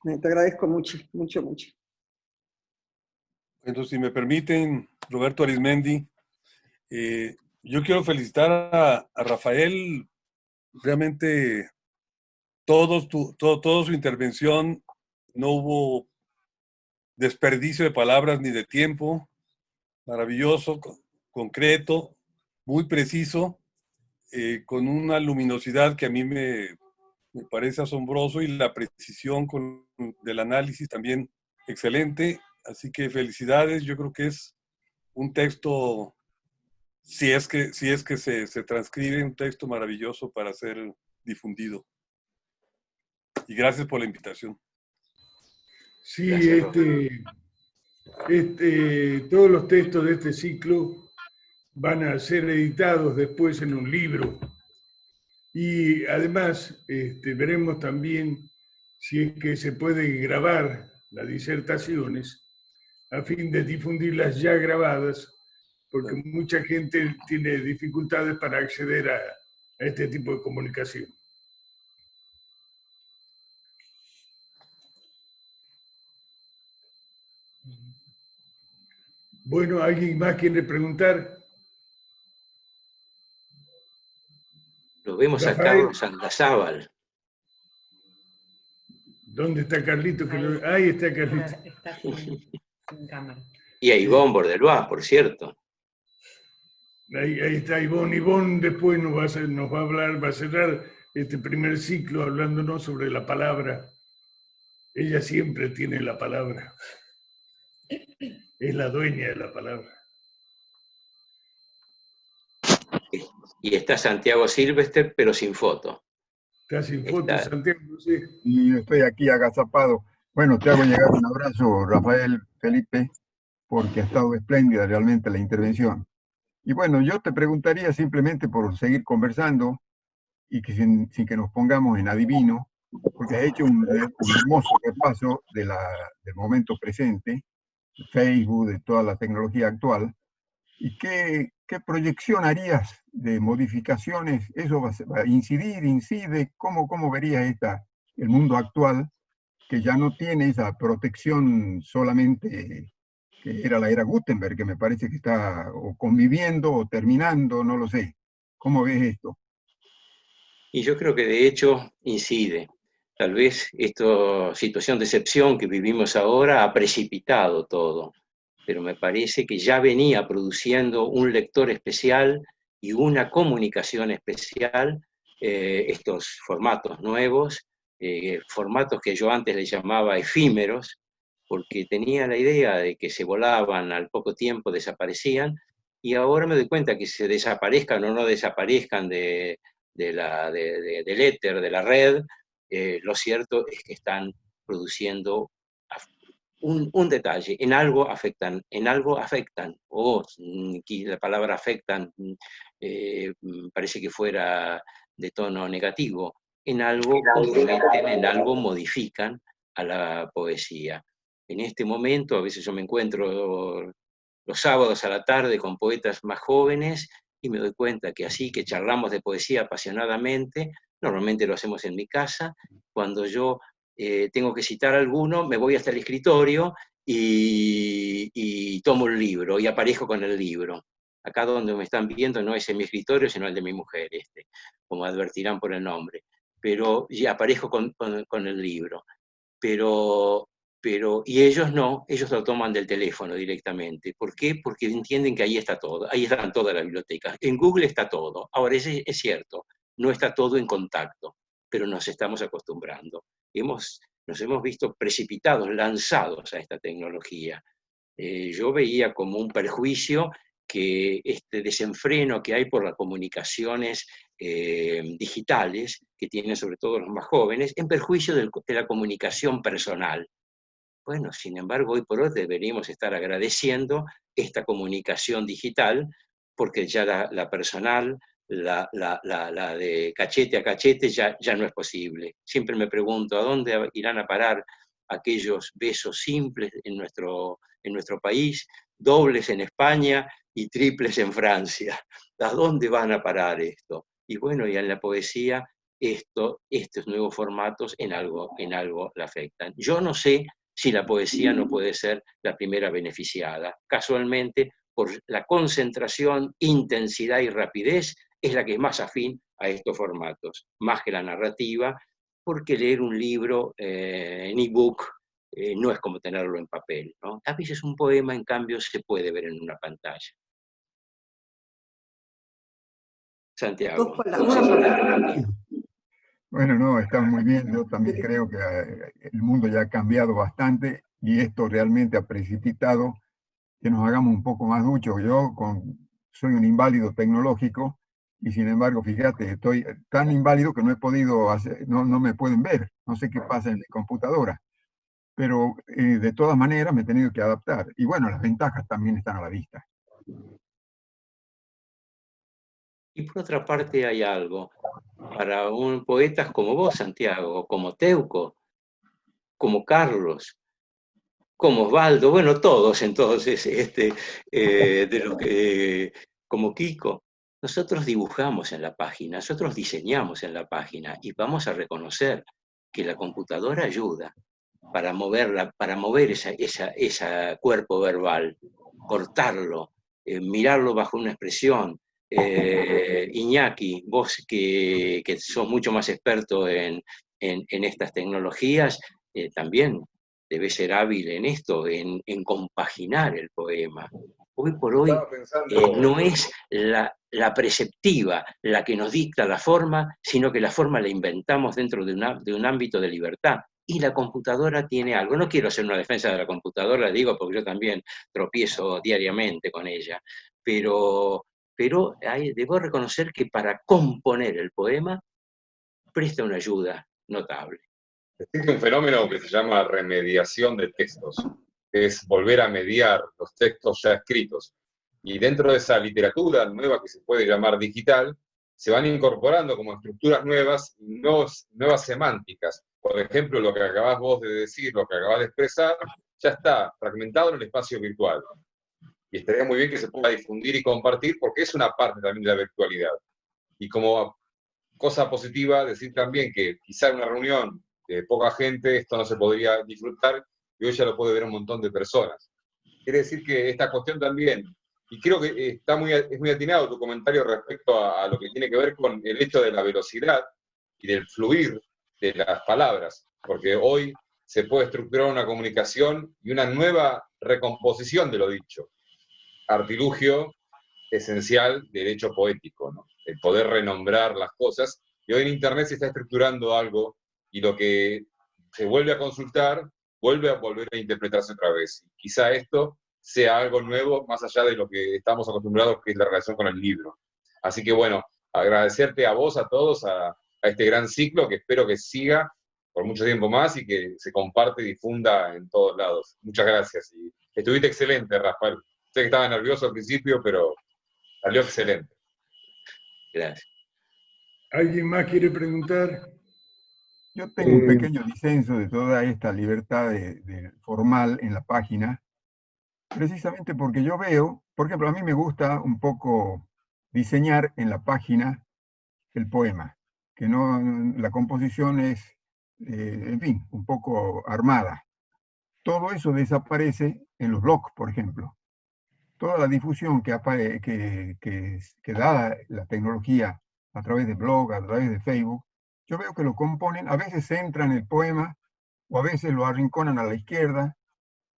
Te agradezco mucho, mucho, mucho. Entonces, si me permiten, Roberto Arizmendi, yo quiero felicitar a Rafael. Realmente toda su intervención, no hubo desperdicio de palabras ni de tiempo. Maravilloso, concreto, muy preciso, con una luminosidad que a mí me parece asombroso, y la precisión del análisis también excelente. Así que felicidades. Yo creo que es un texto, si es que se transcribe, un texto maravilloso para ser difundido. Y gracias por la invitación. Sí, todos los textos de este ciclo van a ser editados después en un libro. Y además veremos también si es que se puede grabar las disertaciones a fin de difundirlas ya grabadas, porque mucha gente tiene dificultades para acceder a este tipo de comunicación. Bueno, ¿alguien más quiere preguntar? Lo vemos a Rafael. Carlos Andazábal. ¿Dónde está Carlito? Ahí está Carlito. Está sin cámara. Y a Ivonne Bordelois, por cierto. Ahí está Ivonne. Ivonne después nos va a hablar, va a cerrar este primer ciclo hablándonos sobre la palabra. Ella siempre tiene la palabra. Es la dueña de la palabra. Y está Santiago Silvestre, pero sin foto. Está sin foto, Santiago, sí. Y yo estoy aquí agazapado. Bueno, te hago llegar un abrazo, Rafael, Felipe, porque ha estado espléndida realmente la intervención. Y bueno, yo te preguntaría simplemente por seguir conversando y que sin que nos pongamos en adivino, porque has hecho un hermoso repaso del momento presente, de Facebook, de toda la tecnología actual. ¿Y qué proyección harías de modificaciones? ¿Eso va a incide? ¿Cómo verías el mundo actual, que ya no tiene esa protección solamente que era la era Gutenberg, que me parece que está o conviviendo o terminando, no lo sé? ¿Cómo ves esto? Y yo creo que de hecho incide. Tal vez esta situación de excepción que vivimos ahora ha precipitado todo, pero me parece que ya venía produciendo un lector especial y una comunicación especial, estos formatos nuevos, formatos que yo antes les llamaba efímeros, porque tenía la idea de que se volaban, al poco tiempo desaparecían, y ahora me doy cuenta que se desaparezcan o no desaparezcan del éter, de la red, lo cierto es que están produciendo un detalle, en algo afectan, o la palabra afectan parece que fuera de tono negativo, en algo comprometen, en algo modifican a la poesía. En este momento, a veces yo me encuentro los sábados a la tarde con poetas más jóvenes y me doy cuenta que así que charlamos de poesía apasionadamente, normalmente lo hacemos en mi casa, cuando yo tengo que citar a alguno, me voy hasta el escritorio y tomo el libro y aparezco con el libro. Acá donde me están viendo no es en mi escritorio, sino el de mi mujer, como advertirán por el nombre. Pero ya aparezco con el libro. Y ellos no, ellos lo toman del teléfono directamente. ¿Por qué? Porque entienden que ahí está todo, ahí están todas las bibliotecas. En Google está todo. Ahora, es cierto, no está todo en contacto, pero nos estamos acostumbrando. Nos hemos visto precipitados, lanzados a esta tecnología. Yo veía como un perjuicio que este desenfreno que hay por las comunicaciones digitales, que tienen sobre todo los más jóvenes, en perjuicio de la comunicación personal. Bueno, sin embargo, hoy por hoy deberíamos estar agradeciendo esta comunicación digital, porque ya la personal, la de cachete a cachete, ya no es posible. Siempre me pregunto, ¿a dónde irán a parar aquellos besos simples en nuestro país, dobles en España y triples en Francia? ¿A dónde van a parar esto? Y bueno, y en la poesía, estos nuevos formatos en algo la afectan. Yo no sé si la poesía no puede ser la primera beneficiada. Casualmente, por la concentración, intensidad y rapidez, es la que es más afín a estos formatos, más que la narrativa, porque leer un libro en ebook no es como tenerlo en papel, ¿no? A veces un poema, en cambio, se puede ver en una pantalla. Santiago. Bueno, no, está muy bien. Yo también creo que el mundo ya ha cambiado bastante y esto realmente ha precipitado que nos hagamos un poco más duchos. Yo soy un inválido tecnológico y sin embargo, fíjate, estoy tan inválido que no he podido hacer, no me pueden ver, no sé qué pasa en mi computadora, pero de todas maneras me he tenido que adaptar. Y bueno, las ventajas también están a la vista. Y por otra parte hay algo, para poetas como vos, Santiago, como Teuco, como Carlos, como Osvaldo, bueno, todos entonces, de los que, como Kiko, nosotros dibujamos en la página, nosotros diseñamos en la página y vamos a reconocer que la computadora ayuda para mover ese cuerpo verbal, cortarlo, mirarlo bajo una expresión. Iñaki, vos que sos mucho más experto en estas tecnologías, también debes ser hábil en esto, en compaginar el poema. Hoy por hoy no es la preceptiva la que nos dicta la forma, sino que la forma la inventamos dentro de un ámbito de libertad. Y la computadora tiene algo. No quiero hacer una defensa de la computadora, digo, porque yo también tropiezo diariamente con ella, pero debo reconocer que para componer el poema presta una ayuda notable. Existe un fenómeno que se llama remediación de textos, que es volver a mediar los textos ya escritos. Y dentro de esa literatura nueva que se puede llamar digital, se van incorporando como estructuras nuevas, nuevas semánticas. Por ejemplo, lo que acabás vos de decir, lo que acabás de expresar, ya está fragmentado en el espacio virtual. Y estaría muy bien que se pueda difundir y compartir, porque es una parte también de la virtualidad. Y como cosa positiva, decir también que quizá en una reunión de poca gente esto no se podría disfrutar, y hoy ya lo puede ver un montón de personas. Quiere decir que esta cuestión también, y creo que es muy atinado tu comentario respecto a lo que tiene que ver con el hecho de la velocidad, y del fluir de las palabras, porque hoy se puede estructurar una comunicación y una nueva recomposición de lo dicho. Artilugio esencial del hecho poético, ¿no? El poder renombrar las cosas, y hoy en Internet se está estructurando algo, y lo que se vuelve a consultar, vuelve a volver a interpretarse otra vez. Quizá esto sea algo nuevo, más allá de lo que estamos acostumbrados, que es la relación con el libro. Así que bueno, agradecerte a vos, a todos, a este gran ciclo, que espero que siga por mucho tiempo más y que se comparte y difunda en todos lados. Muchas gracias. Y estuviste excelente, Rafael. Sé que estaba nervioso al principio, pero salió excelente. Gracias. ¿Alguien más quiere preguntar? Yo tengo un pequeño disenso de toda esta libertad formal en la página, precisamente porque yo veo, por ejemplo, a mí me gusta un poco diseñar en la página el poema, que no, la composición es, en fin, un poco armada. Todo eso desaparece en los blogs, por ejemplo. Toda la difusión que da la tecnología a través de blog, a través de Facebook, yo veo que lo componen, a veces centran el poema, o a veces lo arrinconan a la izquierda,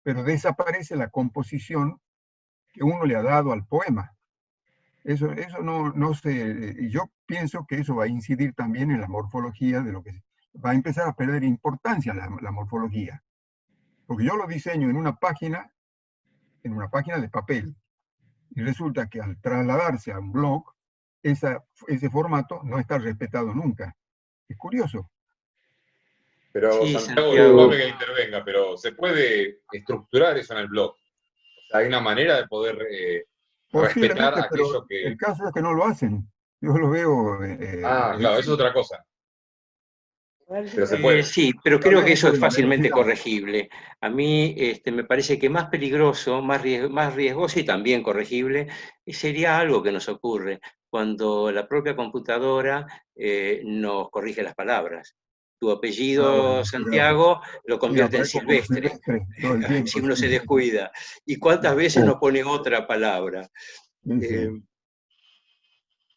pero desaparece la composición que uno le ha dado al poema. Eso no se... Y yo pienso que eso va a incidir también en la morfología de lo que... Va a empezar a perder importancia la morfología. Porque yo lo diseño en una página de papel. Y resulta que al trasladarse a un blog, ese formato no está respetado nunca. Es curioso. Pero Sí, Santiago, Santiago. disculpe que intervenga, pero ¿se puede estructurar eso en el blog? O sea, ¿hay una manera de poder respetar Posiblemente, pero aquello que... el caso es que no lo hacen. Yo lo veo... claro, eso es otra cosa. Pero se puede. Sí, pero creo que eso es fácilmente corregible. A mí me parece que más peligroso, más riesgoso y también corregible, sería algo que nos ocurre cuando la propia computadora nos corrige las palabras. Tu apellido, Santiago, lo convierte en Silvestre, si uno se descuida. ¿Y cuántas veces nos pone otra palabra?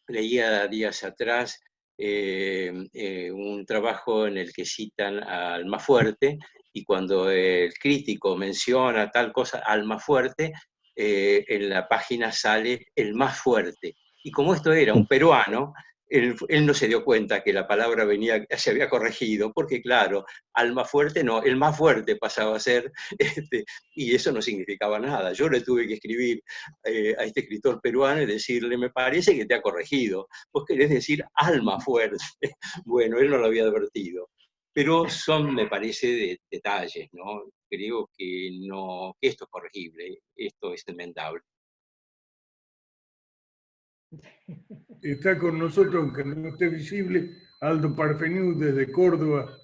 Leía días atrás un trabajo en el que citan a Almafuerte, y cuando el crítico menciona tal cosa, Almafuerte, en la página sale el más fuerte. Y como esto era un peruano, él no se dio cuenta que la palabra se había corregido, porque claro, Almafuerte no, el más fuerte pasaba a ser, y eso no significaba nada. Yo le tuve que escribir a este escritor peruano y decirle, me parece que te ha corregido, vos querés decir alma fuerte. Bueno, él no lo había advertido. Pero son, me parece, detalles, ¿no? Creo que esto es corregible, esto es enmendable. Está con nosotros, aunque no esté visible, Aldo Parfenú desde Córdoba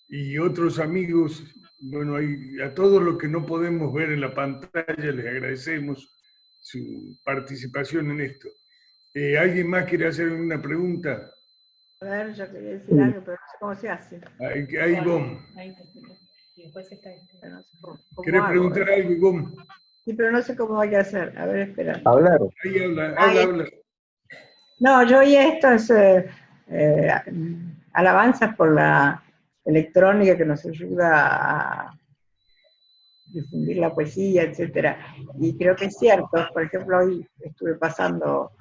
y otros amigos. Bueno, a todos los que no podemos ver en la pantalla les agradecemos su participación en esto. ¿Alguien más quiere hacer una pregunta? A ver, yo quería decir algo, pero no sé cómo se hace. Ahí vos. Y después está ¿Querés preguntar algo, Ivonne? Sí, pero no sé cómo hay que hacer. A ver, espera. Hablar. Ahí habla. No, yo oí estas alabanzas por la electrónica que nos ayuda a difundir la poesía, etc. Y creo que es cierto. Por ejemplo, hoy estuve pasando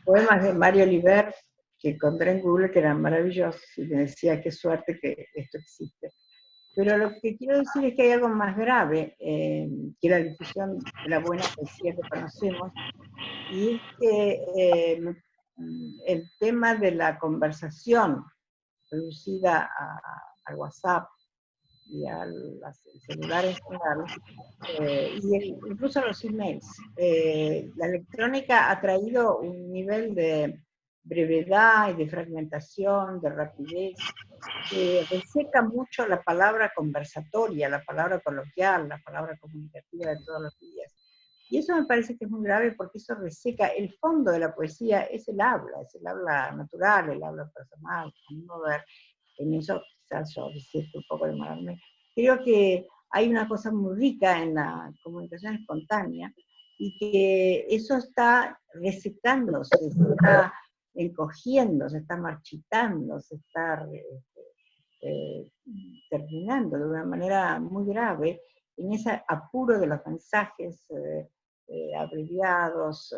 poemas de Mario Oliver que encontré en Google que eran maravillosos y me decía qué suerte que esto existe. Pero lo que quiero decir es que hay algo más grave que la difusión de la buena poesía que conocemos, y es que el tema de la conversación reducida al WhatsApp y al celular en general, incluso a los emails. La electrónica ha traído un nivel de brevedad y de fragmentación, de rapidez, que reseca mucho la palabra conversatoria, la palabra coloquial, la palabra comunicativa de todos los días. Y eso me parece que es muy grave porque eso reseca. El fondo de la poesía es el habla natural, el habla personal. En eso quizás yo resisto un poco de demorarme. Creo que hay una cosa muy rica en la comunicación espontánea y que eso está resecándose, está encogiendo, se está marchitando, se está terminando de una manera muy grave en ese apuro de los mensajes abreviados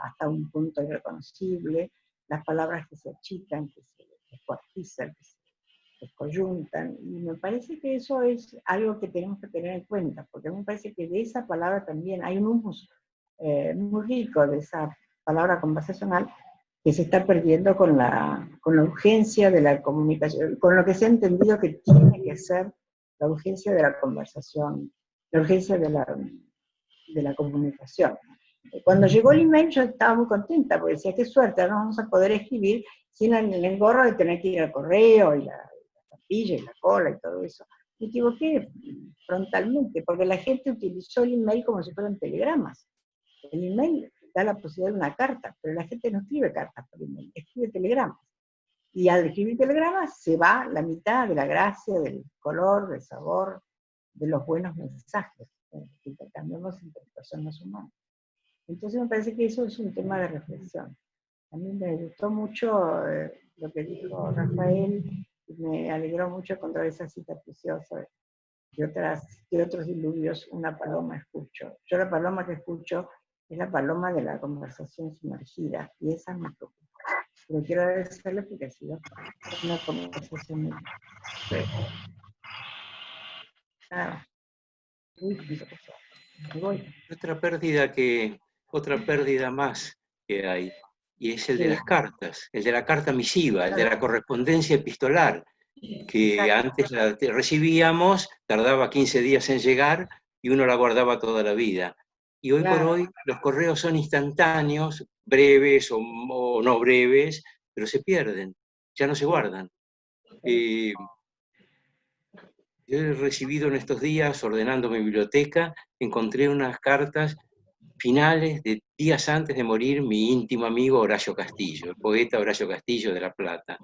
hasta un punto irreconocible, las palabras que se achican, que se descuartizan, que se descoyuntan, y me parece que eso es algo que tenemos que tener en cuenta, porque a mí me parece que de esa palabra también hay un humus muy rico de esa palabra conversacional que se está perdiendo con la urgencia de la comunicación, con lo que se ha entendido que tiene que ser la urgencia de la conversación, la urgencia de la comunicación. Cuando llegó el email yo estaba muy contenta, porque decía, qué suerte, ahora vamos a poder escribir sin el engorro de tener que ir al correo, y la tapilla, y la cola, y todo eso. Me equivoqué frontalmente, porque la gente utilizó el email como si fueran telegramas. El email da la posibilidad de una carta, pero la gente no escribe cartas por email, escribe telegramas. Y al escribir telegramas se va la mitad de la gracia, del color, del sabor, de los buenos mensajes que intercambiamos entre personas humanas. Entonces me parece que eso es un tema de reflexión. A mí me gustó mucho lo que dijo Rafael, y me alegró mucho encontrar esa cita preciosa de otros diluvios, una paloma escucho. Yo la paloma que escucho es la paloma de la conversación sumergida, y esa me preocupa. Pero quiero agradecerle porque ha sido una conversación muy nada. Me voy. Otra pérdida más que hay, y es el de las cartas, el de la carta misiva, el de la correspondencia epistolar, que antes la recibíamos, tardaba 15 días en llegar y uno la guardaba toda la vida. Y hoy por hoy los correos son instantáneos, breves o no breves, pero se pierden, ya no se guardan. Yo he recibido en estos días, ordenando mi biblioteca, encontré unas cartas finales de días antes de morir mi íntimo amigo Horacio Castillo, el poeta Horacio Castillo de La Plata.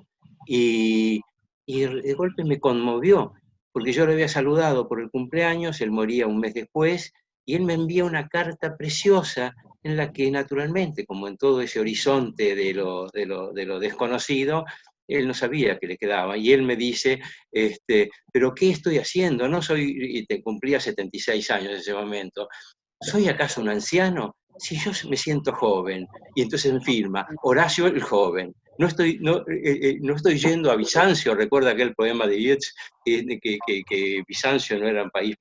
Y de golpe me conmovió, porque yo le había saludado por el cumpleaños, él moría un mes después, y él me envía una carta preciosa en la que naturalmente, como en todo ese horizonte de lo desconocido, él no sabía qué le quedaba, y él me dice, pero ¿qué estoy haciendo? No soy, y te cumplía 76 años en ese momento, ¿soy acaso un anciano? Si yo me siento joven. Y entonces me firma, Horacio el joven. No estoy yendo a Bizancio, recuerda aquel poema de Yeats, que Bizancio no era un país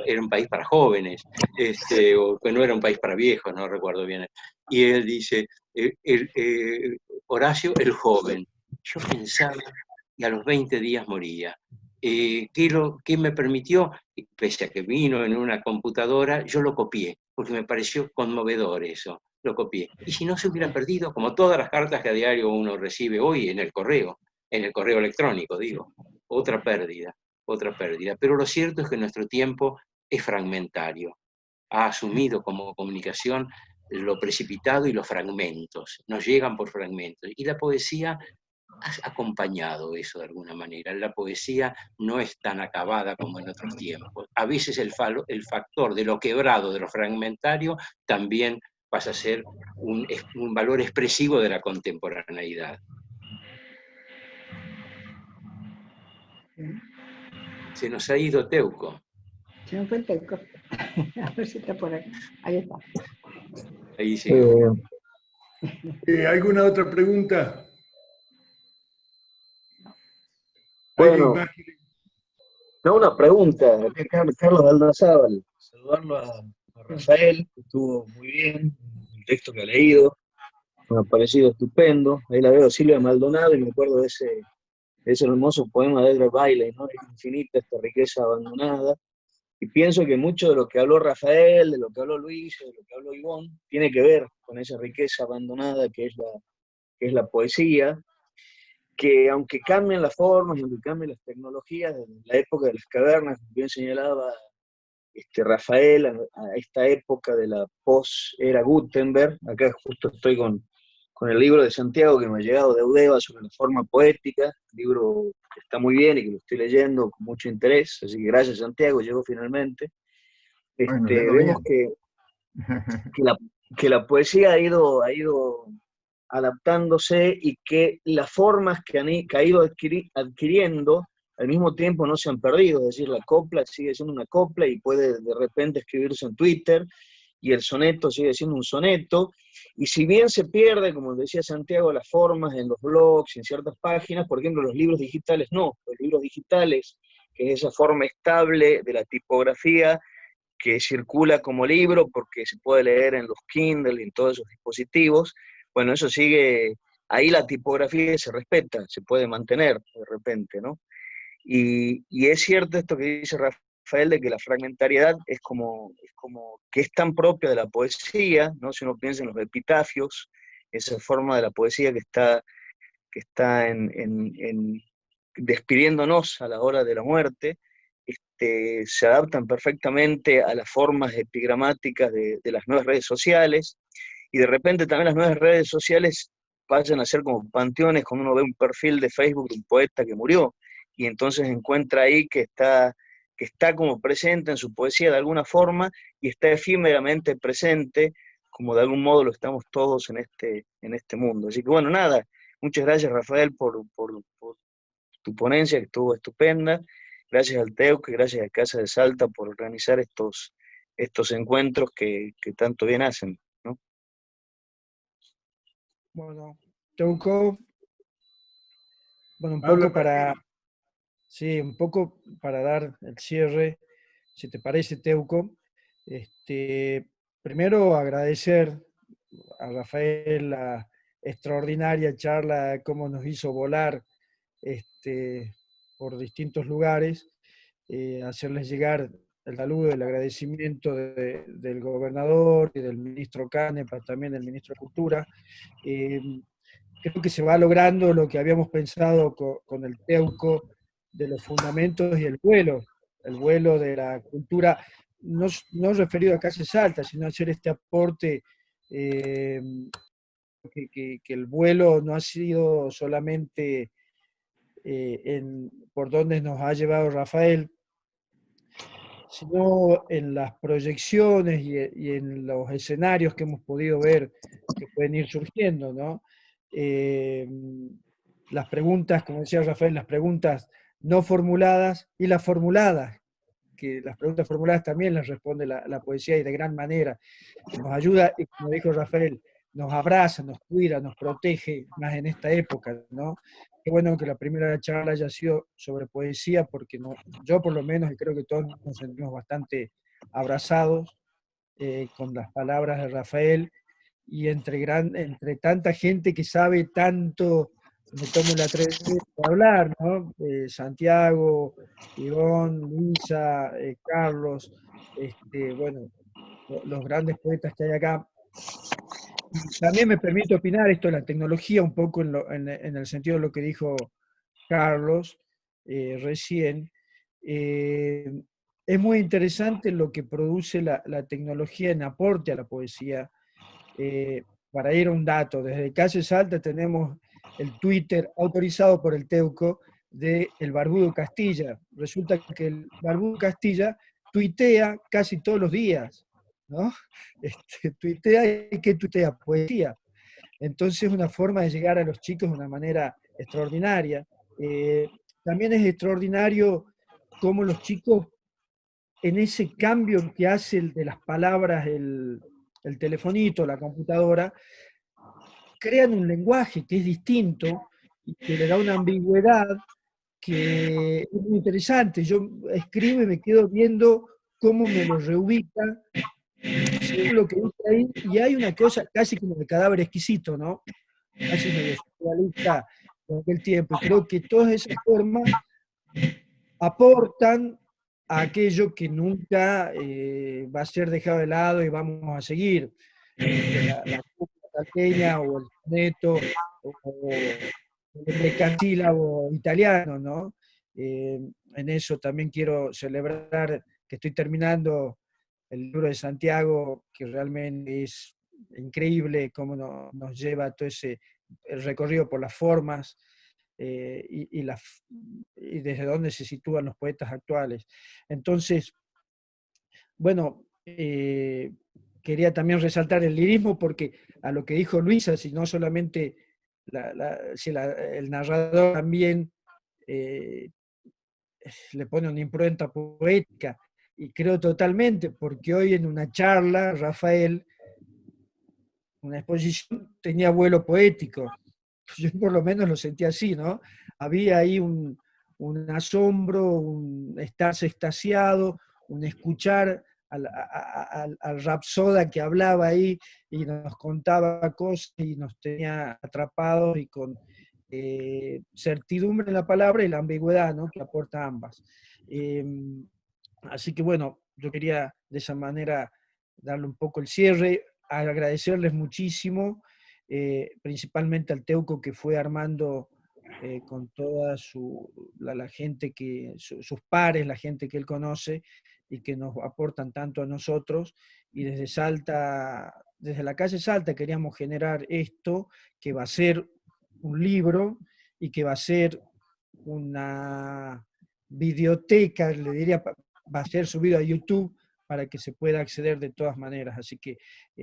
era un país para jóvenes, o que no era un país para viejos, no recuerdo bien. Y él dice, Horacio el joven. Yo pensaba que a los 20 días moría. ¿Qué me permitió? Pese a que vino en una computadora, yo lo copié, porque me pareció conmovedor eso, lo copié. Y si no se hubiera perdido, como todas las cartas que a diario uno recibe hoy en el correo electrónico, digo, otra pérdida. Pero lo cierto es que nuestro tiempo es fragmentario, ha asumido como comunicación lo precipitado y los fragmentos, nos llegan por fragmentos, y la poesía ha acompañado eso de alguna manera. La poesía no es tan acabada como en otros tiempos. A veces el factor de lo quebrado, de lo fragmentario, también pasa a ser un valor expresivo de la contemporaneidad. Se nos ha ido Teuco. Se me fue el Teuco. A ver si está por ahí. Ahí está. Ahí sí. ¿Alguna otra pregunta? Bueno, no, una pregunta. Carlos Aldazábal. Saludarlo a Rafael, que estuvo muy bien, el texto que ha leído, me ha parecido estupendo. Ahí la veo Silvia Maldonado y me acuerdo de ese hermoso poema de Edgar Bailey, ¿no? Es infinita esta riqueza abandonada. Y pienso que mucho de lo que habló Rafael, de lo que habló Luis, de lo que habló Ivonne, tiene que ver con esa riqueza abandonada que es la poesía, que aunque cambien las formas y aunque cambien las tecnologías, desde la época de las cavernas, como bien señalaba Rafael, a esta época de la post-era Gutenberg, acá justo estoy con el libro de Santiago que me ha llegado de Eudeva sobre la forma poética, libro que está muy bien y que lo estoy leyendo con mucho interés, así que gracias Santiago, llegó finalmente. Bueno, vemos que que la poesía ha ido adaptándose y que las formas que ha ido adquiriendo al mismo tiempo no se han perdido, es decir, la copla sigue siendo una copla y puede de repente escribirse en Twitter, y el soneto sigue siendo un soneto, y si bien se pierde, como decía Santiago, las formas en los blogs, en ciertas páginas, por ejemplo, los libros digitales no, los libros digitales, que es esa forma estable de la tipografía, que circula como libro porque se puede leer en los Kindle y en todos esos dispositivos, bueno, eso sigue, ahí la tipografía se respeta, se puede mantener de repente, ¿no? Y es cierto esto que dice Rafael, de que la fragmentariedad es como que es tan propia de la poesía, ¿no? Si uno piensa en los epitafios, esa forma de la poesía que está despidiéndonos a la hora de la muerte, se adaptan perfectamente a las formas epigramáticas de las nuevas redes sociales, y de repente también las nuevas redes sociales pasan a ser como panteones cuando uno ve un perfil de Facebook de un poeta que murió, y entonces encuentra ahí que está como presente en su poesía de alguna forma, y está efímeramente presente, como de algún modo lo estamos todos en este mundo. Así que bueno, nada, muchas gracias Rafael por tu ponencia, que estuvo estupenda. Gracias al TEUC y gracias a Casa de Salta por organizar estos encuentros que tanto bien hacen, ¿no? Bueno, Teuco, bueno, un Habla, poco para, sí, un poco para dar el cierre, si te parece, Teuco. Primero agradecer a Rafael la extraordinaria charla, cómo nos hizo volar por distintos lugares, hacerles llegar el saludo, el agradecimiento del gobernador y del ministro Canepa, también del ministro de Cultura. Creo que se va logrando lo que habíamos pensado con el Teuco de los fundamentos y el vuelo de la cultura, no referido a Casa Salta, sino hacer este aporte, que el vuelo no ha sido solamente por donde nos ha llevado Rafael, sino en las proyecciones y en los escenarios que hemos podido ver que pueden ir surgiendo, ¿no? Las preguntas, como decía Rafael, las preguntas no formuladas y las formuladas, que las preguntas formuladas también las responde la poesía y de gran manera. Nos ayuda, y como dijo Rafael, nos abraza, nos cuida, nos protege, más en esta época, ¿no? Qué bueno que la primera charla haya sido sobre poesía, porque yo por lo menos, y creo que todos nos sentimos bastante abrazados con las palabras de Rafael, y entre tanta gente que sabe tanto, me tomo el atrevimiento de hablar, ¿no? Santiago, Ivonne, Luisa, Carlos, bueno, los grandes poetas que hay acá. También me permito opinar esto de la tecnología, un poco en el sentido de lo que dijo Carlos recién. Es muy interesante lo que produce la tecnología en aporte a la poesía. Para ir a un dato, desde Calle Salta tenemos el Twitter autorizado por el Teuco de El Barbudo Castilla. Resulta que el Barbudo Castilla tuitea casi todos los días, ¿no? Tuitea, ¿y qué tuitea? Poesía. Entonces es una forma de llegar a los chicos de una manera extraordinaria. También es extraordinario cómo los chicos, en ese cambio que hace de las palabras el telefonito, la computadora, crean un lenguaje que es distinto y que le da una ambigüedad que es muy interesante. Yo escribo y me quedo viendo cómo me lo reubica según lo que dice ahí, y hay una cosa casi como de cadáver exquisito, ¿no? Casi medio surrealista en aquel tiempo, y creo que todas esas formas aportan a aquello que nunca va a ser dejado de lado y vamos a seguir. La salteña o el soneto o el decasílabo italiano, ¿no? En eso también quiero celebrar que estoy terminando el libro de Santiago, que realmente es increíble cómo nos lleva todo el recorrido por las formas y desde dónde se sitúan los poetas actuales. Entonces, bueno, quería también resaltar el lirismo porque a lo que dijo Luisa, si no solamente el narrador también le pone una impronta poética, y creo totalmente, porque hoy en una charla, Rafael, una exposición, tenía vuelo poético. Yo por lo menos lo sentí así, ¿no? Había ahí un asombro, un estarse extasiado, un escuchar al rapsoda que hablaba ahí y nos contaba cosas y nos tenía atrapados y con certidumbre en la palabra y la ambigüedad, ¿no?, que aporta ambas. Así que bueno, yo quería de esa manera darle un poco el cierre, agradecerles muchísimo, principalmente al Teuco que fue armando con toda la gente sus pares, la gente que él conoce y que nos aportan tanto a nosotros. Y desde Salta, desde la calle Salta queríamos generar esto, que va a ser un libro y que va a ser una videoteca, le diría, va a ser subido a YouTube para que se pueda acceder de todas maneras. Así que,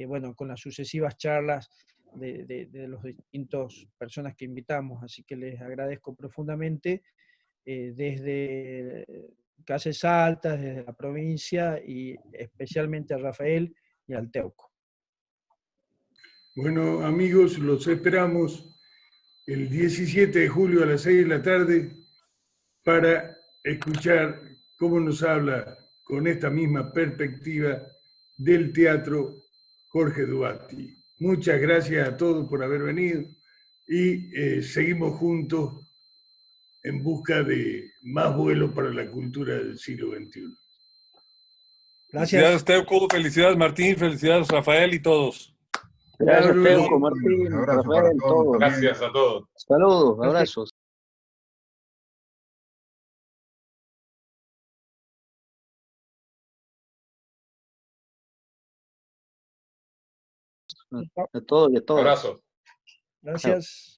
bueno, con las sucesivas charlas de los distintos personas que invitamos, así que les agradezco profundamente desde Calle Salta, desde la provincia y especialmente a Rafael y al Teuco. Bueno, amigos, los esperamos el 17 de julio a las 6 de la tarde para escuchar cómo nos habla con esta misma perspectiva del teatro Jorge Duarte. Muchas gracias a todos por haber venido y seguimos juntos en busca de más vuelo para la cultura del siglo XXI. Gracias. Felicidades, Teuco, felicidades, Martín, felicidades, Rafael y todos. Gracias, Claro, Teuco, Martín, Un abrazo Rafael, para todos todos. también. Gracias a todos. Saludos, abrazos. A todos y a todas. Abrazo. Gracias.